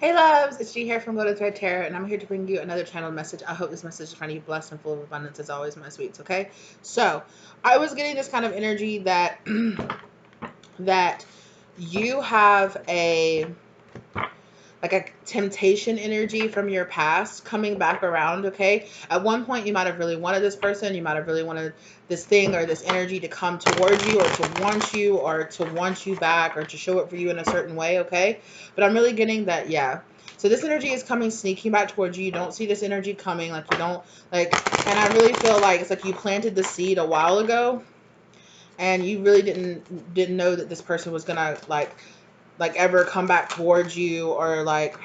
Hey loves, it's G here from Golden Thread Tarot, and I'm here to bring you another channeled message. I hope this message is finding you blessed and full of abundance as always, my sweets. Okay, so I was getting this kind of energy that that you have a temptation energy from your past coming back around. Okay, at one point you might have really wanted this person, you might have really wanted this thing or this energy to come towards you, or to want you back, or to show up for you in a certain way. Okay, but I'm really getting that, yeah. So this energy is coming, sneaking back towards you. You don't see this energy coming, like you don't like, and I really feel like it's like you planted the seed a while ago, and you really didn't know that this person was gonna like ever come back towards you, or like,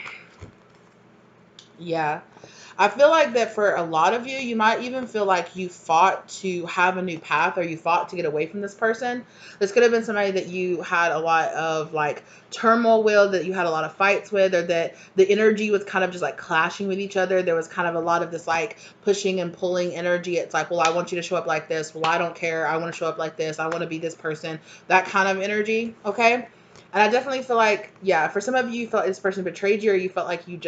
yeah. I feel like that for a lot of you, you might even feel like you fought to have a new path, or you fought to get away from this person. This could have been somebody that you had a lot of like turmoil with, that you had a lot of fights with, or that the energy was kind of just like clashing with each other. There was kind of a lot of this like pushing and pulling energy. It's like, well, I want you to show up like this. Well, I don't care. I want to show up like this. I want to be this person. That kind of energy. Okay. And I definitely feel like, yeah, for some of you, you felt like this person betrayed you, or you felt like you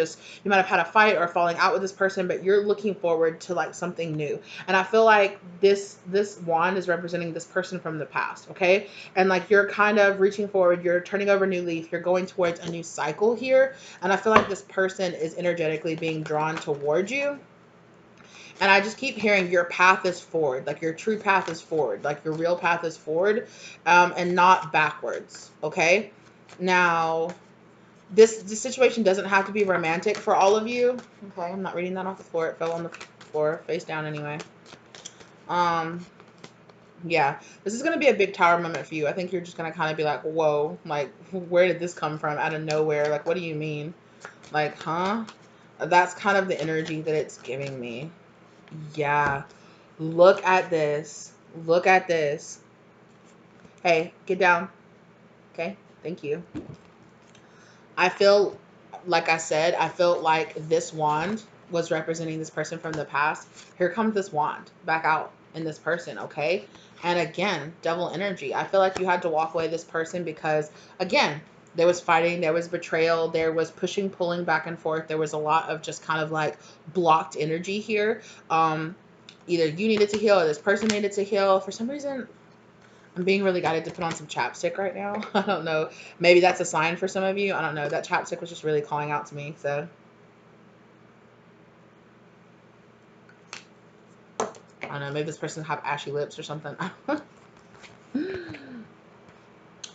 might have had a fight or a falling out with this person, but you're looking forward to like something new. And I feel like this wand is representing this person from the past, okay? And like you're kind of reaching forward, you're turning over a new leaf, you're going towards a new cycle here. And I feel like this person is energetically being drawn towards you. And I just keep hearing your path is forward, like your true path is forward, like your real path is forward, and not backwards. Okay. Now, this situation doesn't have to be romantic for all of you. Okay, I'm not reading that off the floor. It fell on the floor, face down anyway. Um, yeah, this is gonna be a big tower moment for you. I think you're just gonna kind of be like, whoa, like where did this come from out of nowhere? Like, what do you mean? Like, huh? That's kind of the energy that it's giving me. Yeah. Look at this. Look at this. Hey, get down. Okay. Thank you. I feel, like I said, I felt like this wand was representing this person from the past. Here comes this wand back out in this person, okay? And again, devil energy. I feel like you had to walk away this person because, again, there was fighting, there was betrayal, there was pushing, pulling back and forth. There was a lot of just kind of like blocked energy here. Either you needed to heal or this person needed to heal. For some reason, I'm being really guided to put on some chapstick right now. I don't know. Maybe that's a sign for some of you. I don't know. That chapstick was just really calling out to me. So I don't know. Maybe this person have ashy lips or something.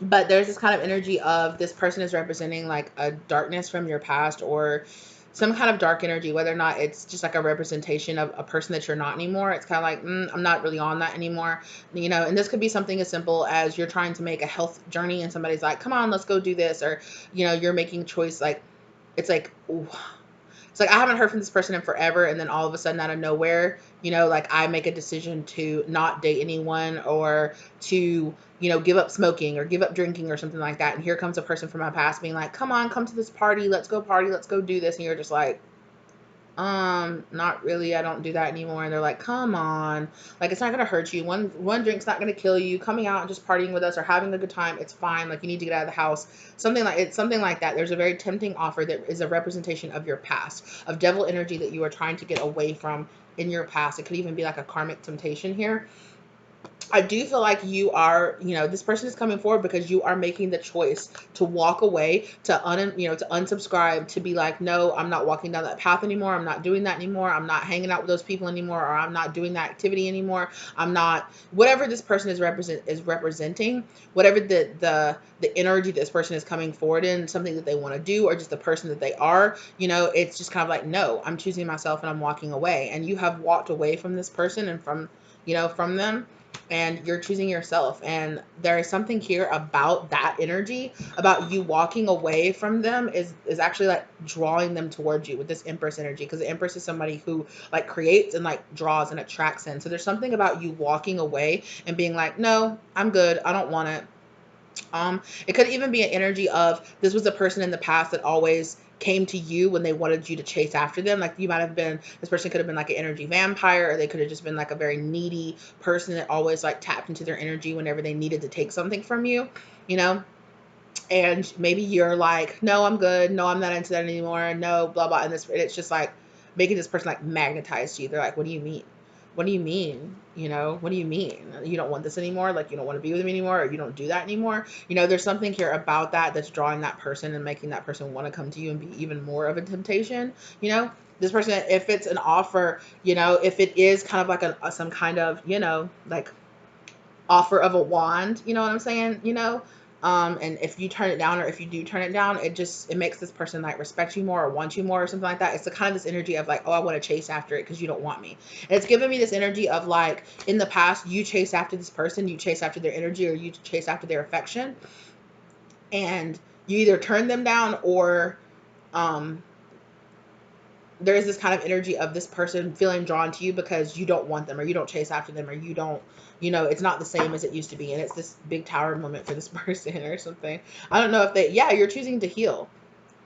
But there's this kind of energy of this person is representing like a darkness from your past, or some kind of dark energy, whether or not it's just like a representation of a person that you're not anymore. It's kind of like, I'm not really on that anymore, and this could be something as simple as you're trying to make a health journey and somebody's like, come on, let's go do this. Or you're making a choice, like it's like, ooh, it's like I haven't heard from this person in forever, and then all of a sudden out of nowhere, like I make a decision to not date anyone, or to, give up smoking or give up drinking or something like that. And here comes a person from my past being like, come on, come to this party, let's go do this. And you're just like, not really. I don't do that anymore. And they're like, come on, like it's not gonna hurt you. One drink's not gonna kill you. Coming out and just partying with us or having a good time, it's fine. Like you need to get out of the house. Something like that. There's a very tempting offer that is a representation of your past, of devil energy that you are trying to get away from in your past. It could even be like a karmic temptation here. I do feel like you are, this person is coming forward because you are making the choice to walk away, to unsubscribe, to be like, no, I'm not walking down that path anymore. I'm not doing that anymore. I'm not hanging out with those people anymore, or I'm not doing that activity anymore. I'm not, whatever this person is representing, whatever the energy this person is coming forward in, something that they want to do, or just the person that they are, it's just kind of like, no, I'm choosing myself and I'm walking away. And you have walked away from this person and from them, and you're choosing yourself. And there is something here about that energy, about you walking away from them, is actually like drawing them towards you with this Empress energy, because the Empress is somebody who like creates and like draws and attracts in. So there's something about you walking away and being like, no, I'm good, I don't want it. It could even be an energy of, this was a person in the past that always came to you when they wanted you to chase after them. Like you might have been, this person could have been like an energy vampire, or they could have just been like a very needy person that always like tapped into their energy whenever they needed to take something from you, you know? and maybe you're like, no, I'm good, no, I'm not into that anymore, no, blah blah, and it's just like making this person like magnetized to you. They're like, what do you mean? What do you mean? You know, what do you mean? You don't want this anymore? Like, you don't want to be with me anymore, or you don't do that anymore? You know, there's something here about that that's drawing that person and making that person want to come to you and be even more of a temptation. You know, this person, if it's an offer, you know, if it is kind of like some kind of, you know, like offer of a wand, you know what I'm saying? You know, and if you turn it down, or if you do turn it down, it makes this person like respect you more or want you more or something like that. It's the kind of this energy of like, oh, I want to chase after it because you don't want me. And it's giving me this energy of like, in the past, you chase after this person, you chase after their energy, or you chase after their affection, and you either turn them down, or um there is this kind of energy of this person feeling drawn to you because you don't want them, or you don't chase after them, or you don't, you know, it's not the same as it used to be. And it's this big tower moment for this person or something. I don't know if yeah, you're choosing to heal,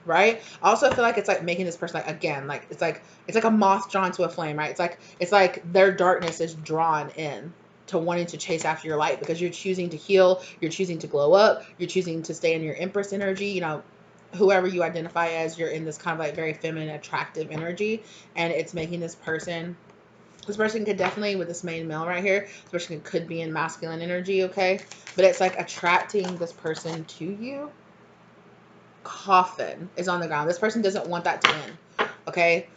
right? I also feel like it's like making this person like, again, like it's like a moth drawn to a flame, right? It's like their darkness is drawn in to wanting to chase after your light, because you're choosing to heal, you're choosing to glow up, you're choosing to stay in your empress energy, you know, whoever you identify as, you're in this kind of like very feminine, attractive energy, and it's making this person could definitely, with this main male right here, this person could be in masculine energy, okay? But it's like attracting this person to you. Coffin is on the ground. This person doesn't want that to end, okay?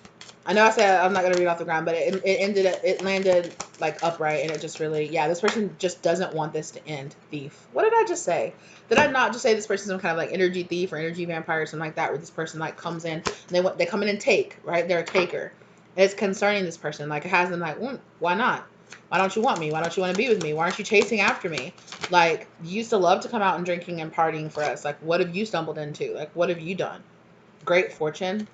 I know I said I'm not going to read off the ground, but it landed like upright, and it just really, yeah, this person just doesn't want this to end. Thief. What did I just say? Did I not just say this person's some kind of like energy thief or energy vampire or something like that, where this person like comes in and they come in and take, right? They're a taker. And it's concerning this person. Like, it has them like, why not? Why don't you want me? Why don't you want to be with me? Why aren't you chasing after me? Like, you used to love to come out and drinking and partying for us. Like, what have you stumbled into? Like, what have you done? Great fortune.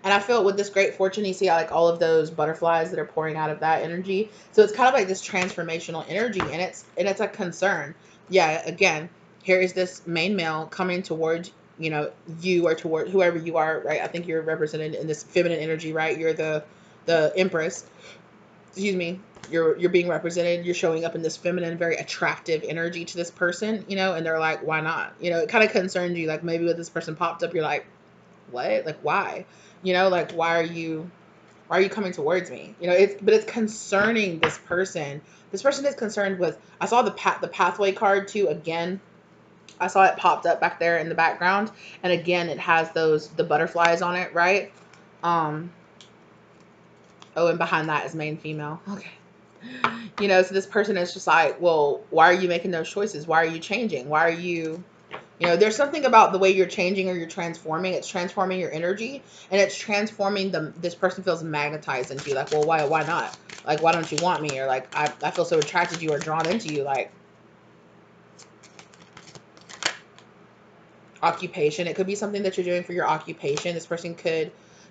And I feel with this great fortune, you see like all of those butterflies that are pouring out of that energy. So it's kind of like this transformational energy, and it's a concern. Yeah, again, here is this main male coming towards, you know, you, or toward whoever you are, right? I think you're represented in this feminine energy, right? You're the empress. Excuse me. You're being represented. You're showing up in this feminine, very attractive energy to this person, you know, and they're like, why not? You know, it kind of concerns you. Like, maybe when this person popped up, you're like, what? Like, why? You know, like, why are you coming towards me? You know, it's concerning this person. This person is concerned with, I saw the pathway card too again. I saw it popped up back there in the background, and again it has the butterflies on it, right? Um oh, and behind that is main female. Okay. You know, so this person is just like, well, why are you making those choices? Why are you changing? Why are you, you know, there's something about the way you're changing or you're transforming. It's transforming your energy, and it's transforming this person feels magnetized into you. Like, well, why not? Like, why don't you want me? Or like, I feel so attracted to you or drawn into you. Like, occupation. It could be something that you're doing for your occupation.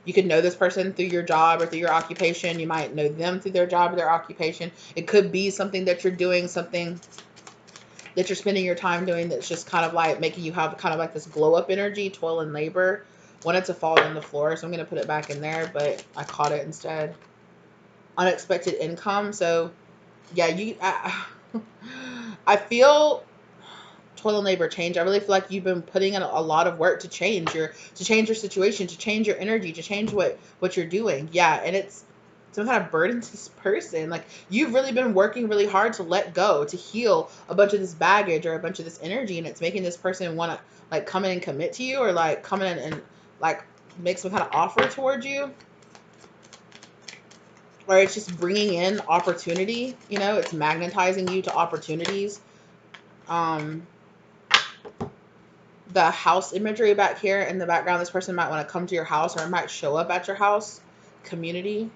You could know this person through your job or through your occupation. You might know them through their job or their occupation. It could be something that you're doing, something that you're spending your time doing that's just kind of like making you have kind of like this glow up energy, toil and labor. Wanted to fall on the floor, so I'm going to put it back in there, but I caught it instead. Unexpected income. So yeah, I feel toil and labor, change. I really feel like you've been putting in a lot of work to change your situation, to change your energy, to change what you're doing. Yeah, and it's some kind of burden to this person. Like, you've really been working really hard to let go, to heal a bunch of this baggage or a bunch of this energy, and it's making this person want to like come in and commit to you, or like come in and like make some kind of offer towards you, or it's just bringing in opportunity. You know, it's magnetizing you to opportunities. um the house imagery back here in the background, this person might want to come to your house, or it might show up at your house. Community.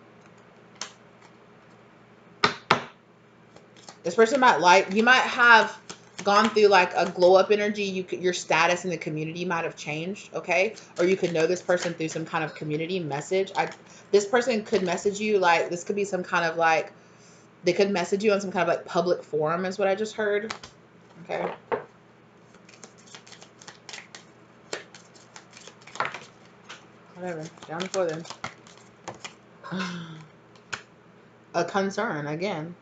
This person you might have gone through like a glow up energy. Your status in the community might have changed, okay? Or you could know this person through some kind of community message. This person could message you, like, this could be some kind of like, they could message you on some kind of like public forum, is what I just heard. Okay. Whatever. Down the floor then. A concern again.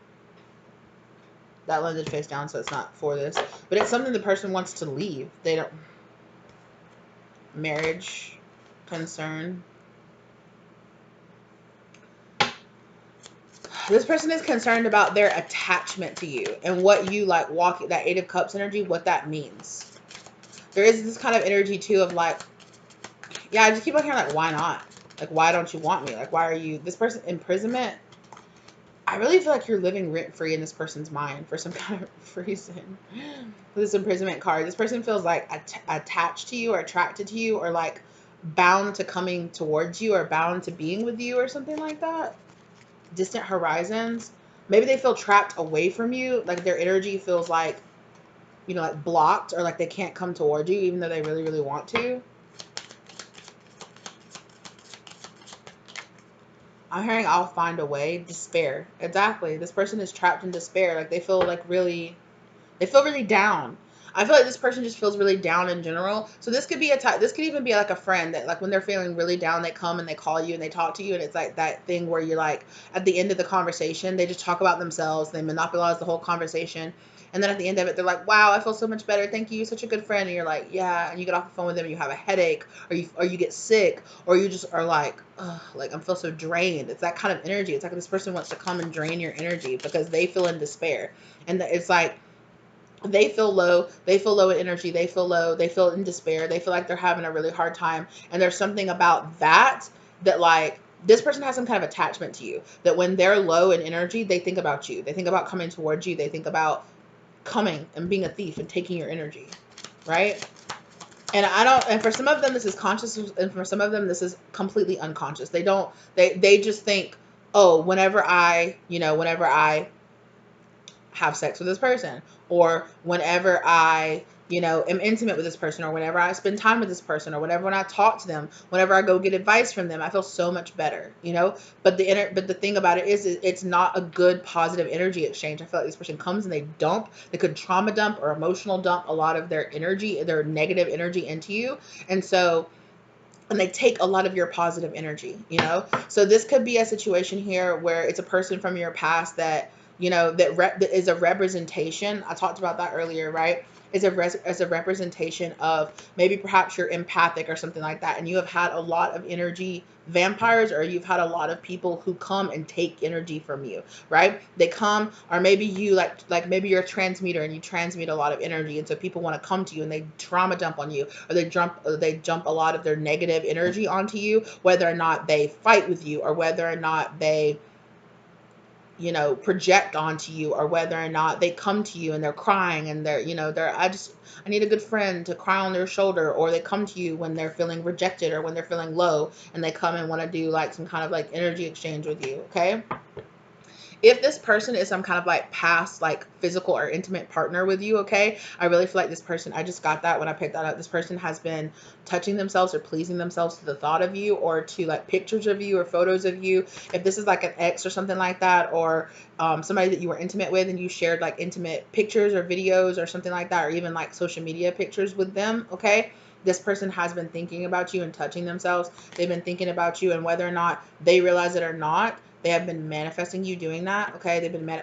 That landed face down, so it's not for this. but it's something the person wants to leave. They don't. Marriage concern. This person is concerned about their attachment to you and what you like walking that Eight of Cups energy, what that means. There is this kind of energy too of like, yeah, I just keep on hearing like, why not? Like, why don't you want me? Like, why are you, this person, imprisonment. I really feel like you're living rent free in this person's mind for some kind of reason. With this imprisonment card, this person feels like attached to you or attracted to you or like bound to coming towards you or bound to being with you or something like that. Distant horizons. Maybe they feel trapped away from you. Like their energy feels like, you know, like blocked or like they can't come towards you even though they really, really want to. I'm hearing I'll find a way. Despair. Exactly. This person is trapped in despair. Like they feel like really, they feel really down. I feel like this person just feels really down in general. So this could be a type, this could even be like a friend that like when they're feeling really down, they come and they call you and they talk to you. And it's like that thing where you're like, at the end of the conversation, they just talk about themselves. They monopolize the whole conversation. And then at the end of it, they're like, wow, I feel so much better. Thank you. You're such a good friend. And you're like, yeah. And you get off the phone with them and you have a headache or you get sick or you just are like, ugh, like I feel so drained. It's that kind of energy. It's like this person wants to come and drain your energy because they feel in despair. And it's like, they feel low in energy, they feel in despair, they feel like they're having a really hard time. And there's something about that that like this person has some kind of attachment to you, that when they're low in energy, they think about you, they think about coming towards you, they think about coming and being a thief and taking your energy, right? And I don't, and for some of them this is conscious and for some of them this is completely unconscious. They don't, they just think, oh, whenever I have sex with this person, or whenever I, am intimate with this person, or whenever I spend time with this person, or whenever when I talk to them, whenever I go get advice from them, I feel so much better. But the thing about it is it's not a good positive energy exchange. I feel like this person comes and they could trauma dump or emotional dump a lot of their energy, their negative energy into you. And they take a lot of your positive energy. So this could be a situation here where it's a person from your past that, that is a representation. I talked about that earlier, right? As a representation of maybe perhaps you're empathic or something like that. And you have had a lot of energy vampires, or you've had a lot of people who come and take energy from you, right? They come, or maybe you like maybe you're a transmitter and you transmit a lot of energy. And so people want to come to you and they trauma dump on you, or they jump a lot of their negative energy onto you, whether or not they fight with you, or whether or not they project onto you, or whether or not they come to you and they're crying and I need a good friend to cry on their shoulder, or they come to you when they're feeling rejected or when they're feeling low and they come and want to do like some kind of like energy exchange with you. Okay. If this person is some kind of like past like physical or intimate partner with you, okay, I really feel like this person, I just got that when I picked that up, this person has been touching themselves or pleasing themselves to the thought of you, or to like pictures of you or photos of you. If this is like an ex or something like that, or somebody that you were intimate with and you shared like intimate pictures or videos or something like that, or even like social media pictures with them, okay, this person has been thinking about you and touching themselves. They've been thinking about you, and whether or not they realize it or not, they have been manifesting you doing that. Okay, they've been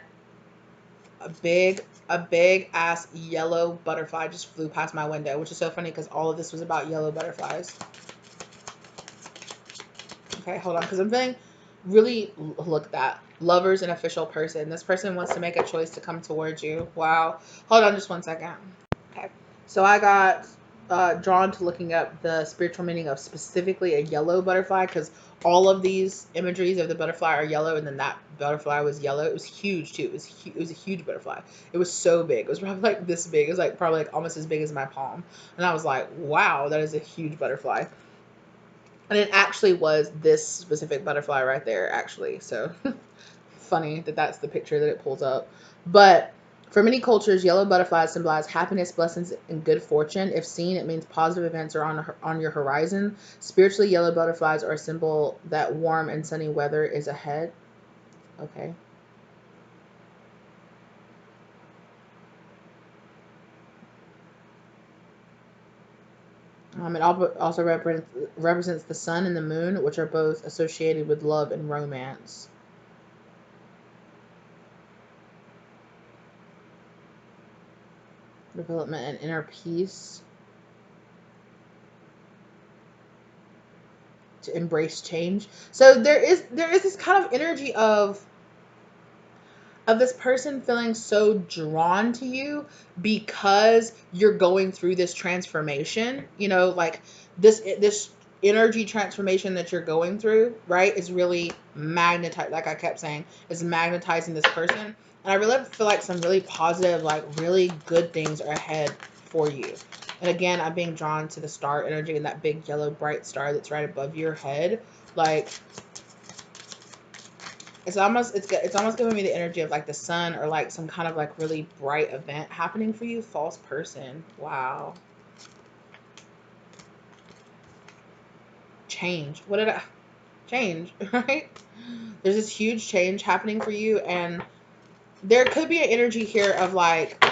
a big ass yellow butterfly just flew past my window, which is so funny because all of this was about yellow butterflies. Okay, hold on, because I'm feeling really, look at that, lovers and official person. This person wants to make a choice to come towards you. Wow. Hold on just one second. Okay, so I got drawn to looking up the spiritual meaning of specifically a yellow butterfly, because all of these imageries of the butterfly are yellow, and then that butterfly was yellow. It was huge too. It was a huge butterfly. It was so big. It was probably like this big. It was like probably like almost as big as my palm. And I was like, wow, that is a huge butterfly. And it actually was this specific butterfly right there, actually. So funny that that's the picture that it pulls up. But for many cultures, yellow butterflies symbolize happiness, blessings, and good fortune. If seen, it means positive events are on your horizon. Spiritually, yellow butterflies are a symbol that warm and sunny weather is ahead. Okay. It also represents the sun and the moon, which are both associated with love and romance. development and inner peace, to embrace change. So there is this kind of energy of this person feeling so drawn to you because you're going through this transformation, like this energy transformation that you're going through, right, is really magnetized, like I kept saying, is magnetizing this person. And I really feel like some really positive, like really good things are ahead for you. And again, I'm being drawn to the star energy and that big yellow bright star that's right above your head. Like, it's almost giving me the energy of like the sun, or like some kind of like really bright event happening for you. False person. Wow. Change. What did I change? Right? There's this huge change happening for you, and there could be an energy here of like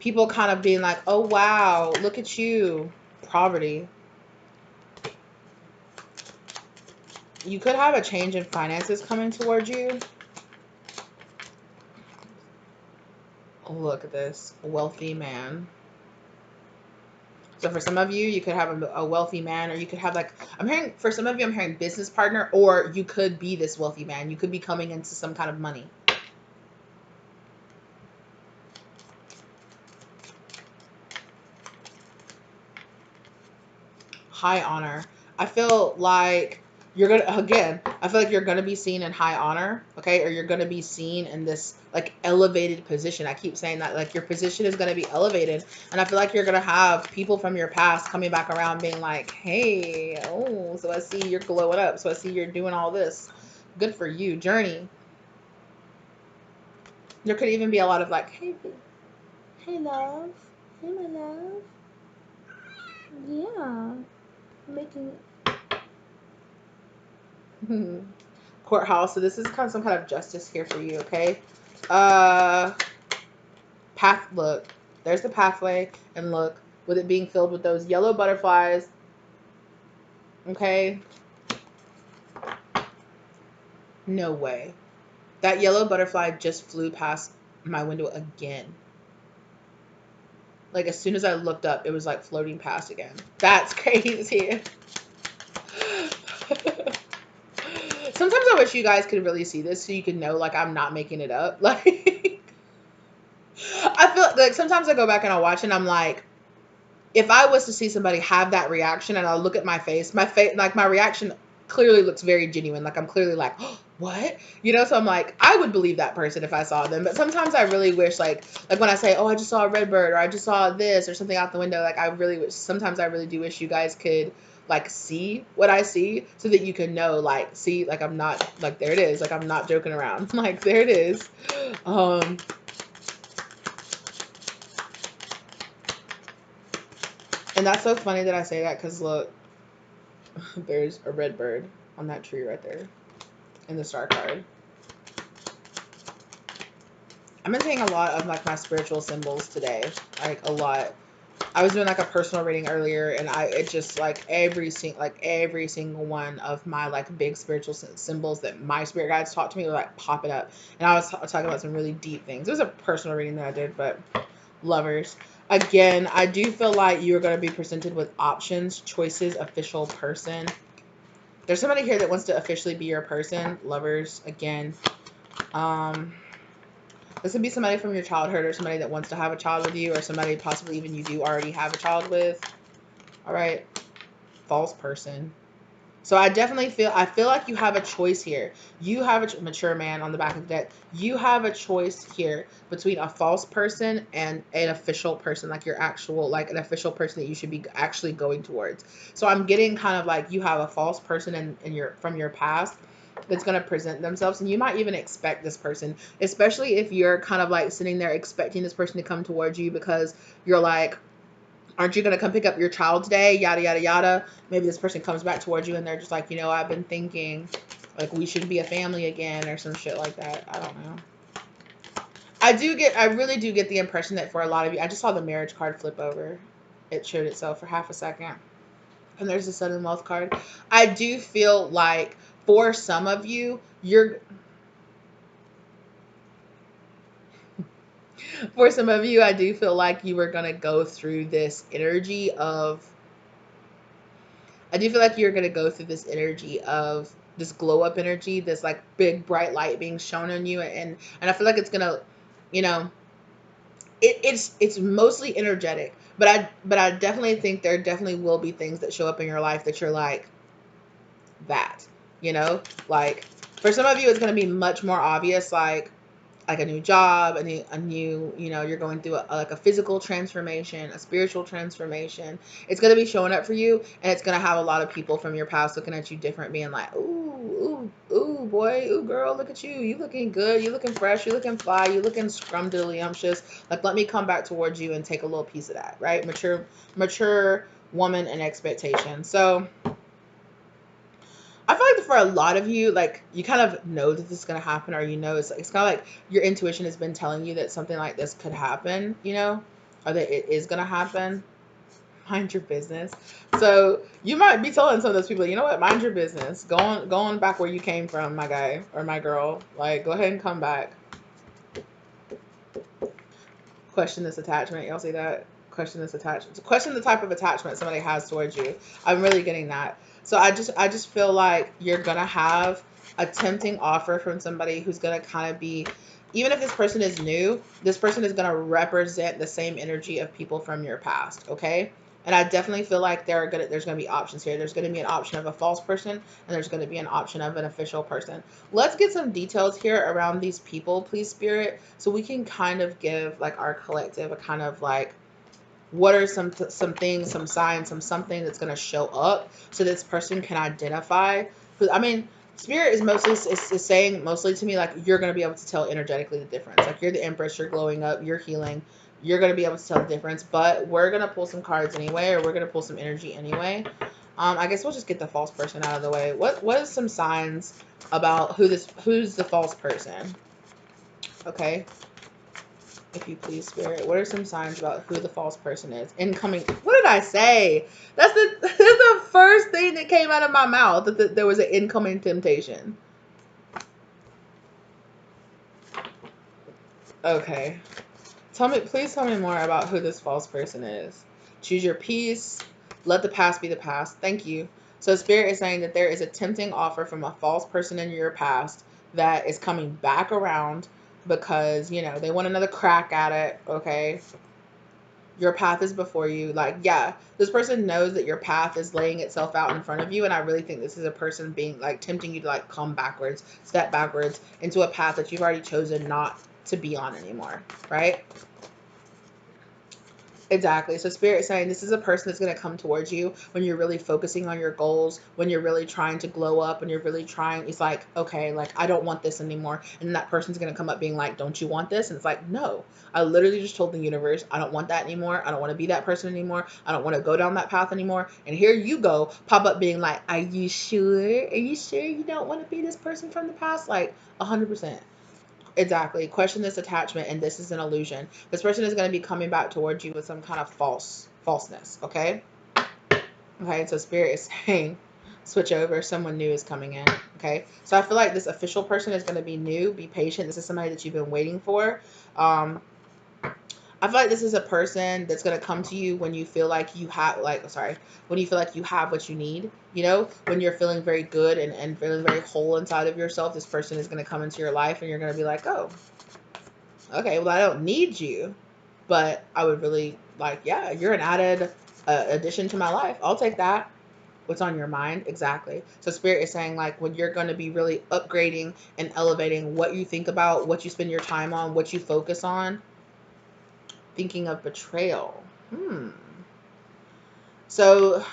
people kind of being like, "Oh wow, look at you." Poverty. You could have a change in finances coming towards you. Look at this. Wealthy man. So for some of you, you could have a wealthy man, or you could have like, for some of you, I'm hearing business partner, or you could be this wealthy man. You could be coming into some kind of money. High honor. I feel like I feel like you're gonna be seen in high honor, okay? Or you're gonna be seen in this like elevated position. I keep saying that, like your position is gonna be elevated. And I feel like you're gonna have people from your past coming back around being like, hey, oh, so I see you're glowing up. So I see you're doing all this. Good for you. Journey. There could even be a lot of like, hey, hey, love. Hey, my love. Yeah. Making courthouse. So this is kind of some kind of justice here for you, okay? Uh, path. Look, there's the pathway, and look, with it being filled with those yellow butterflies. Okay. No way. That yellow butterfly just flew past my window again. Like as soon as I looked up, it was like floating past again. That's crazy. Sometimes I wish you guys could really see this so you could know like I'm not making it up. Like I feel like sometimes I go back and I watch and I'm like, if I was to see somebody have that reaction and I look at my face, like my reaction clearly looks very genuine. Like I'm clearly like, oh, what? So I'm like, I would believe that person if I saw them. But sometimes I really wish like when I say, oh, I just saw a red bird, or I just saw this or something out the window, like I really wish, sometimes I really do wish you guys could like see what I see so that you can know, like, see, like I'm not, like, there it is, like I'm not joking around. Like there it is. And that's so funny that I say that because look, there's a red bird on that tree right there in the star card. I've been seeing a lot of like my spiritual symbols today, like a lot. I was doing like a personal reading earlier, and it just like every single one of my like big spiritual symbols that my spirit guides taught to me were like popping up. And I was talking about some really deep things. It was a personal reading that I did, but lovers. Again, I do feel like you're going to be presented with options, choices, official person. There's somebody here that wants to officially be your person. Lovers, again. This could be somebody from your childhood, or somebody that wants to have a child with you, or somebody possibly even you do already have a child with. All right. False person. So I feel like you have a choice here. You have a mature man on the back of the deck. You have a choice here between a false person and an official person, like your actual, like an official person that you should be actually going towards. So I'm getting kind of like you have a false person in your from your past that's going to present themselves, and you might even expect this person, especially if you're kind of like sitting there expecting this person to come towards you because you're like, aren't you going to come pick up your child today? Yada, yada, yada. Maybe this person comes back towards you and they're just like, I've been thinking like we should be a family again, or some shit like that. I don't know. I really do get the impression that for a lot of you, I just saw the marriage card flip over. It showed itself for half a second. And there's the Sun and Wealth card. I do feel like for some of you, For some of you, I do feel like you are going to go through this energy of, I do feel like you're going to go through this energy of this glow up energy, this like big bright light being shown on you. And I feel like it's going to, you know, it's mostly energetic, but I definitely think there definitely will be things that show up in your life that you're like, that, you know, like for some of you, it's going to be much more obvious, like a new job, a new, you know, you're going through like a physical transformation, a spiritual transformation. It's going to be showing up for you, and it's going to have a lot of people from your past looking at you different, being like, ooh, ooh, ooh, boy, ooh, girl, look at you. You looking good. You looking fresh. You looking fly. You looking scrumdiddlyumptious. Like, let me come back towards you and take a little piece of that, right? Mature woman and expectation. So I feel like for a lot of you, like you kind of know that this is gonna happen, or you know it's kind of like your intuition has been telling you that something like this could happen, you know, or that it is gonna happen. Mind your business. So you might be telling some of those people, you know what, mind your business. Go on back where you came from, my guy or my girl. Like, go ahead and come back. Question this attachment. Y'all see that? Question this attachment. So question the type of attachment somebody has towards you. I'm really getting that. So I just feel like you're gonna have a tempting offer from somebody who's gonna kind of be, even if this person is new, this person is gonna represent the same energy of people from your past. Okay. And I definitely feel like there's gonna be options here. There's gonna be an option of a false person, and there's gonna be an option of an official person. Let's get some details here around these people, please, Spirit, so we can kind of give like our collective a kind of like, what are some things, some signs, something that's going to show up so this person can identify. Because I mean, Spirit is mostly is saying mostly to me like you're going to be able to tell energetically the difference. Like, you're the Empress, you're glowing up, you're healing, you're going to be able to tell the difference. But we're going to pull some cards anyway, or we're going to pull some energy anyway. I guess we'll just get the false person out of the way. What is some signs about who's the false person? Okay, if you please, Spirit. What are some signs about who the false person is? Incoming. What did I say? That's the first thing that came out of my mouth. That there was an incoming temptation. Okay. Please tell me more about who this false person is. Choose your peace. Let the past be the past. Thank you. So Spirit is saying that there is a tempting offer from a false person in your past that is coming back around because, you know, they want another crack at it. Okay. Your path is before you. Like, yeah, this person knows that your path is laying itself out in front of you, and I really think this is a person being like tempting you to like come backwards, step backwards into a path that you've already chosen not to be on anymore, right? Exactly. So Spirit is saying this is a person that's going to come towards you when you're really focusing on your goals, when you're really trying to glow up, when you're really trying. It's like, okay, like I don't want this anymore. And that person's going to come up being like, don't you want this? And it's like, no, I literally just told the universe, I don't want that anymore. I don't want to be that person anymore. I don't want to go down that path anymore. And here you go, pop up being like, are you sure? Are you sure you don't want to be this person from the past? Like 100%. Exactly. Question this attachment, and this is an illusion. This person is going to be coming back towards you with some kind of falseness. Okay. Okay. So Spirit is saying, switch over. Someone new is coming in. Okay. So I feel like this official person is going to be new. Be patient. This is somebody that you've been waiting for. I feel like this is a person that's going to come to you when you feel like you have, like, sorry, when you feel like you have what you need, you know, when you're feeling very good and feeling very whole inside of yourself, this person is going to come into your life and you're going to be like, oh, okay, well, I don't need you, but I would really like, yeah, you're an added addition to my life. I'll take that. What's on your mind? Exactly. So Spirit is saying like when you're going to be really upgrading and elevating what you think about, what you spend your time on, what you focus on. Thinking of betrayal. So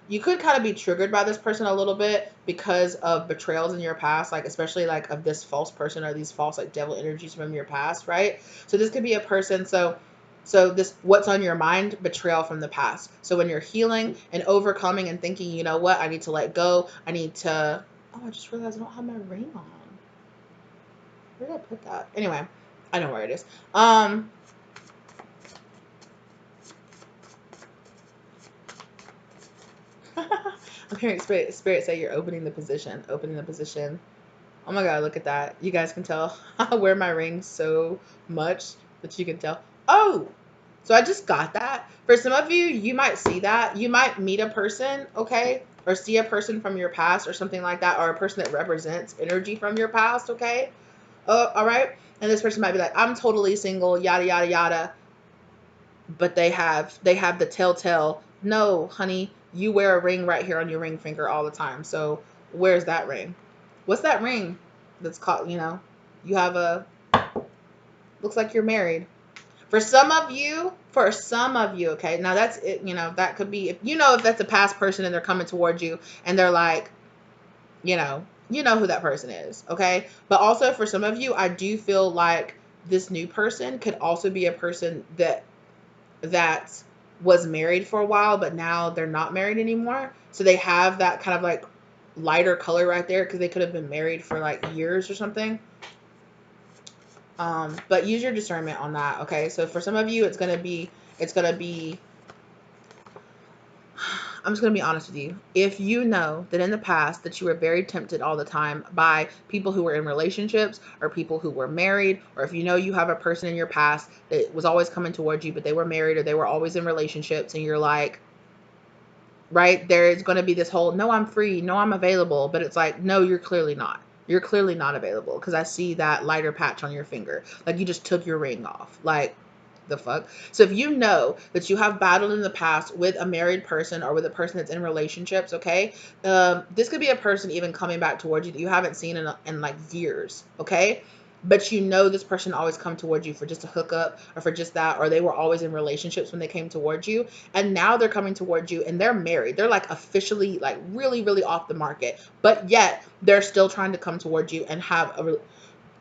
you could kind of be triggered by this person a little bit because of betrayals in your past, like especially like of this false person or these false like devil energies from your past, right? So this could be a person. So this, what's on your mind? Betrayal from the past. So when you're healing and overcoming and thinking, you know what, I need to let go. I need to. Oh, I just realized I don't have my ring on. Where did I put that? Anyway, I know where it is. I'm hearing spirit say you're opening the position. Opening the position. Oh my god, look at that. You guys can tell I wear my ring so much. that you can tell. Oh, so I just got that. For some of you, you might see that. You might meet a person, okay? Or see a person from your past or something like that, or a person that represents energy from your past, okay? All right. And this person might be like, I'm totally single, yada yada yada. But they have the telltale. No, honey, you wear a ring right here on your ring finger all the time. So where's that ring? What's that ring? That's called. You have a. Looks like you're married. For some of you, okay. Now that's it. That could be if that's a past person and they're coming towards you and they're like, you know who that person is, okay? But also for some of you, I do feel like this new person could also be a person that was married for a while, but now they're not married anymore. So they have that kind of like lighter color right there because they could have been married for like years or something. But use your discernment on that, okay? So for some of you, it's gonna be I'm just going to be honest with you. If you know that in the past that you were very tempted all the time by people who were in relationships or people who were married, or if you know you have a person in your past that was always coming towards you, but they were married or they were always in relationships and you're like, right, there is going to be this whole, no, I'm free, no, I'm available. But it's like, no, you're clearly not. You're clearly not available because I see that lighter patch on your finger. Like you just took your ring off. Like, the fuck? So if you know that you have battled in the past with a married person or with a person that's in relationships, okay, this could be a person even coming back towards you that you haven't seen in like years, okay? But you know this person always come towards you for just a hookup or for just that, or they were always in relationships when they came towards you, and now they're coming towards you and they're married. They're like officially like really, really off the market, but yet they're still trying to come towards you and have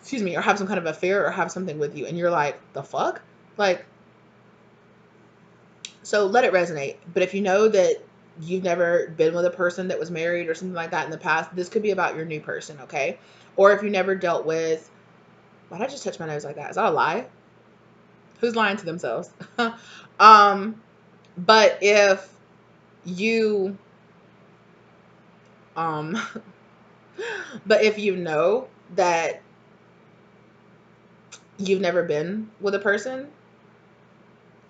excuse me, or have some kind of affair or have something with you, and you're like, the fuck, like. So let it resonate. But if you know that you've never been with a person that was married or something like that in the past, this could be about your new person, okay? Or if you never dealt with, why did I just touch my nose like that? Is that a lie? Who's lying to themselves? um, but if you, um, but if you know that you've never been with a person,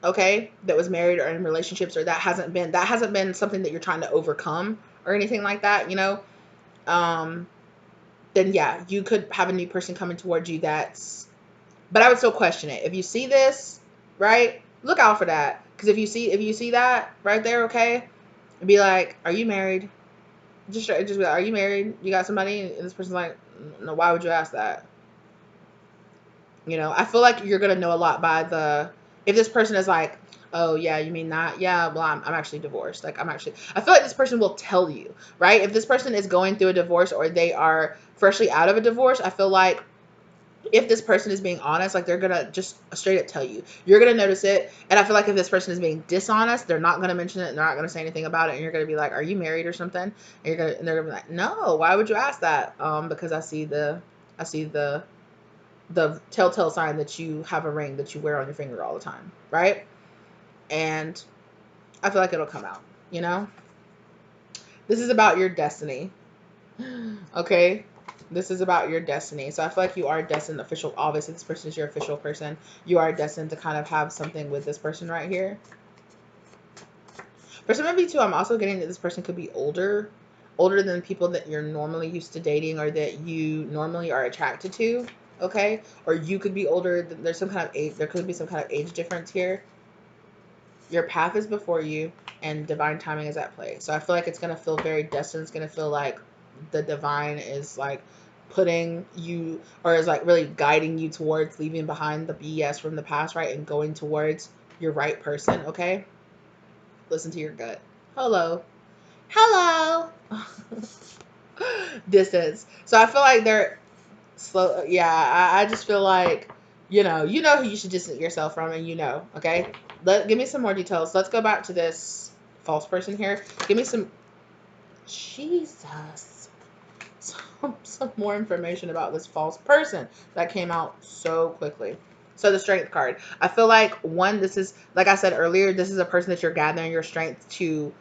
okay, that was married or in relationships, or that hasn't been something that you're trying to overcome or anything like that, um, then yeah, you could have a new person coming towards you but I would still question it. If you see this, right, look out for that. Because if you see that right there, okay, be like, are you married? Just be like, are you married? You got somebody? And this person's like, no, why would you ask that? I feel like you're gonna know a lot by if this person is like, oh yeah, you mean that? Yeah, well, I'm actually divorced. Like I feel like this person will tell you, right? If this person is going through a divorce or they are freshly out of a divorce, I feel like if this person is being honest, like they're gonna just straight up tell you. You're gonna notice it, and I feel like if this person is being dishonest, they're not gonna mention it and they're not gonna say anything about it, and you're gonna be like, "Are you married or something?" And they're gonna be like, "No, why would you ask that?" Because I see the telltale sign that you have a ring that you wear on your finger all the time, right? And I feel like it'll come out, you know? This is about your destiny. Okay? This is about your destiny. So I feel like you are destined official. Obviously, this person is your official person. You are destined to kind of have something with this person right here. For some of you too, I'm also getting that this person could be older than people that you're normally used to dating or that you normally are attracted to. Okay, or you could be older. There's some kind of age. There could be some kind of age difference here. Your path is before you, and divine timing is at play. So I feel like it's gonna feel very destined. It's gonna feel like the divine is like putting you, or is like really guiding you towards leaving behind the BS from the past, right, and going towards your right person. Okay, listen to your gut. Hello. Hello. Distance. So I feel like they're slow. Yeah, I just feel like you know who you should distance yourself from, and okay. Give me some more details. Let's go back to this false person here. Give me some Jesus. Some more information about this false person that came out so quickly. So the strength card. I feel like this is, like I said earlier, this is a person that you're gathering your strength to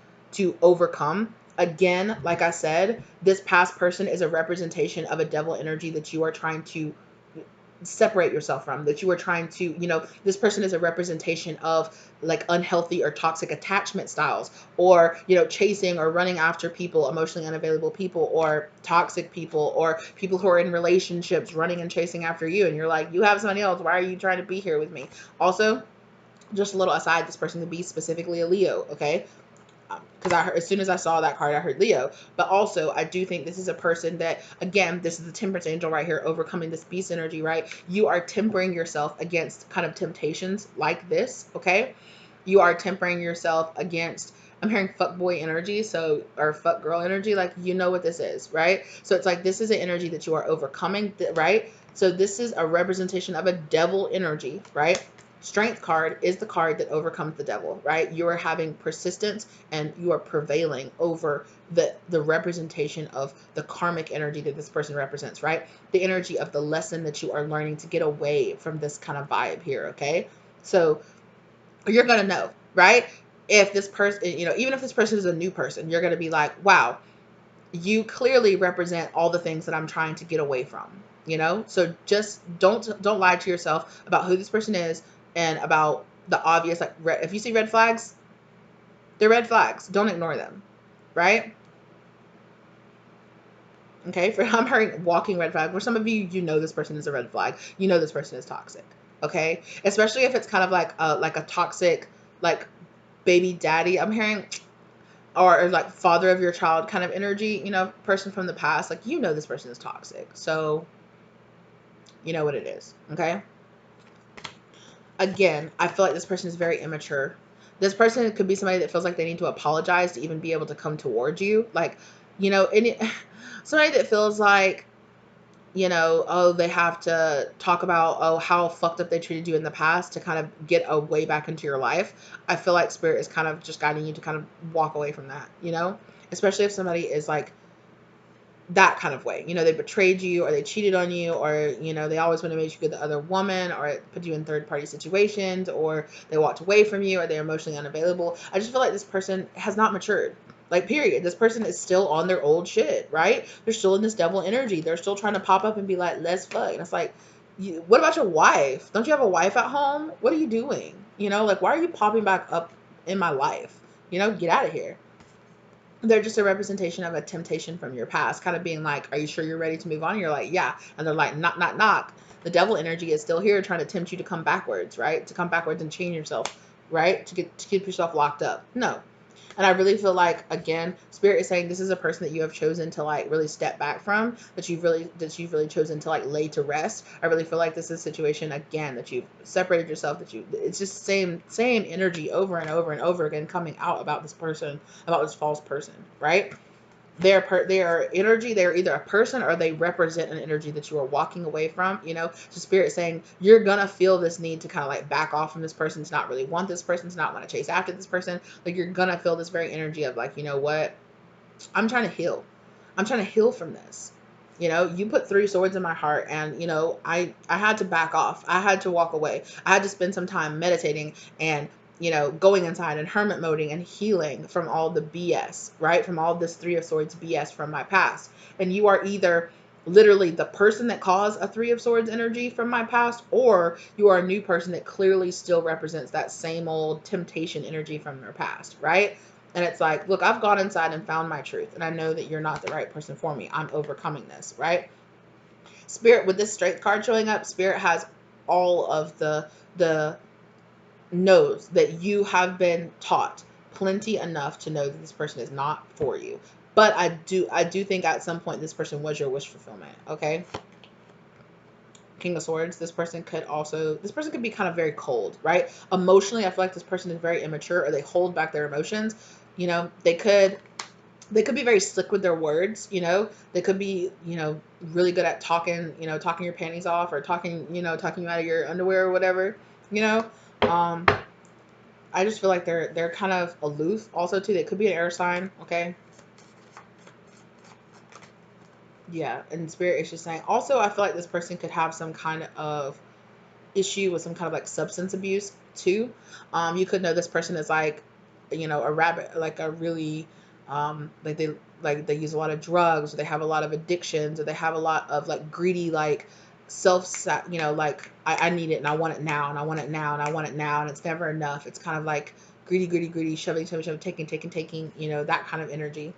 overcome. Again, like I said, this past person is a representation of a devil energy that you are trying to separate yourself from, that you are trying to, this person is a representation of like unhealthy or toxic attachment styles, or chasing or running after people, emotionally unavailable people, or toxic people, or people who are in relationships running and chasing after you, and you're like, you have somebody else, why are you trying to be here with me? Also, just a little aside, this person could be specifically a Leo, okay? Because I heard, as soon as I saw that card, I heard Leo. But also, I do think this is a person that, again, this is the temperance angel right here, overcoming this beast energy, right? You are tempering yourself against kind of temptations like this, okay? You are tempering yourself against, I'm hearing fuck boy energy, so, or fuck girl energy, like, you know what this is, right? So it's like, this is an energy that you are overcoming, right? So this is a representation of a devil energy, right? Strength card is the card that overcomes the devil, right? You are having persistence and you are prevailing over the representation of the karmic energy that this person represents, right? The energy of the lesson that you are learning to get away from this kind of vibe here, okay? So you're going to know, right? If this person, even if this person is a new person, you're going to be like, wow, you clearly represent all the things that I'm trying to get away from, So just don't lie to yourself about who this person is and about the obvious, like, if you see red flags, they're red flags. Don't ignore them, right? Okay, for I'm hearing walking red flag. For some of you, this person is a red flag. This person is toxic. Okay, especially if it's kind of like a toxic, like, baby daddy. I'm hearing, or like father of your child kind of energy. Person from the past. Like, this person is toxic. So you know what it is. Okay. Again, I feel like this person is very immature. This person could be somebody that feels like they need to apologize to even be able to come towards you. Like, any somebody that feels like, oh, they have to talk about, oh, how fucked up they treated you in the past to kind of get a way back into your life. I feel like spirit is kind of just guiding you to kind of walk away from that, especially if somebody is like that kind of way. They betrayed you, or they cheated on you, or, they always want to make you good the other woman, or put you in third party situations, or they walked away from you, or they're emotionally unavailable. I just feel like this person has not matured. Like, period. This person is still on their old shit, right? They're still in this devil energy. They're still trying to pop up and be like, let's fuck. And it's like, what about your wife? Don't you have a wife at home? What are you doing? Like, why are you popping back up in my life? Get out of here. They're just a representation of a temptation from your past, kind of being like, are you sure you're ready to move on? And you're like, yeah. And they're like, knock, knock, knock. The devil energy is still here trying to tempt you to come backwards, right? To come backwards and change yourself, right? To keep yourself locked up. No. And I really feel like, again, spirit is saying this is a person that you have chosen to like really step back from, that you've really chosen to like lay to rest. I really feel like this is a situation, again, that you've separated yourself, it's just same energy over and over and over again coming out about this person, about this false person, right? They are energy. They are either a person or they represent an energy that you are walking away from. So spirit saying you're gonna feel this need to kind of like back off from this person, to not really want this person, to not want to chase after this person. Like, you're gonna feel this very energy of like, what? I'm trying to heal. I'm trying to heal from this. You put 3 swords in my heart, and I had to back off. I had to walk away. I had to spend some time meditating and going inside and hermit moding and healing from all the BS, right? From all this 3 of Swords BS from my past. And you are either literally the person that caused a 3 of Swords energy from my past, or you are a new person that clearly still represents that same old temptation energy from your past, right? And it's like, look, I've gone inside and found my truth, and I know that you're not the right person for me. I'm overcoming this, right? Spirit, with this strength card showing up, Spirit has all of the knows that you have been taught plenty enough to know that this person is not for you. But I do think at some point this person was your wish fulfillment, okay? King of Swords, this person could be kind of very cold, right? Emotionally, I feel like this person is very immature, or they hold back their emotions. They could be very slick with their words. They could be, really good at talking, talking your panties off, or talking you out of your underwear or whatever. Um, I just feel like they're kind of aloof also too. They could be an air sign, okay? Yeah, and spirit is just saying. Also, I feel like this person could have some kind of issue with some kind of like substance abuse too. You could know this person is like, a rabbit, like a really, like they use a lot of drugs, or they have a lot of addictions, or they have a lot of like greedy, like like I need it and I want it now and I want it now and I want it now, and it's never enough. It's kind of like greedy, greedy, greedy, shoving, shoving, shoving, taking, taking, taking, that kind of energy.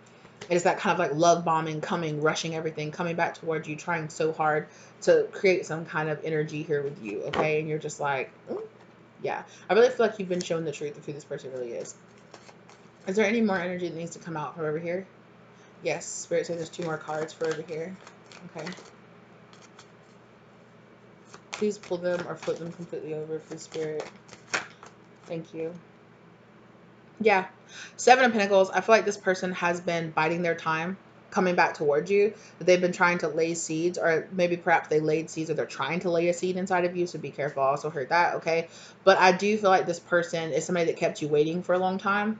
It's that kind of like love bombing, coming, rushing everything, coming back towards you, trying so hard to create some kind of energy here with you, okay? And you're just like, yeah. I really feel like you've been shown the truth of who this person really is. Is there any more energy that needs to come out from over here? Yes, Spirit says there's 2 more cards for over here. Okay. Please pull them or flip them completely over for Spirit. Thank you. Yeah. 7 of Pentacles. I feel like this person has been biding their time coming back towards you. They've been trying to lay seeds, or maybe perhaps they laid seeds, or they're trying to lay a seed inside of you. So be careful. I also heard that. Okay. But I do feel like this person is somebody that kept you waiting for a long time.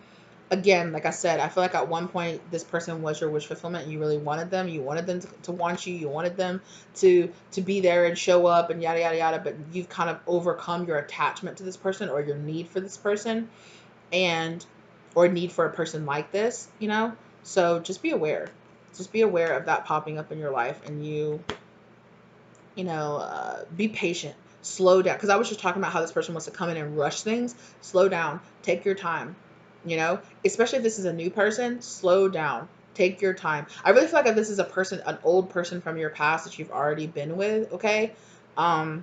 Again, like I said, I feel like at one point this person was your wish fulfillment. You really wanted them. You wanted them to want you. You wanted them to be there and show up and yada yada yada. But you've kind of overcome your attachment to this person or your need for this person, and or need for a person like this. So just be aware. Just be aware of that popping up in your life, and be patient. Slow down, because I was just talking about how this person wants to come in and rush things. Slow down. Take your time. Especially if this is a new person, slow down. Take your time. I really feel like if this is an old person from your past that you've already been with, okay, I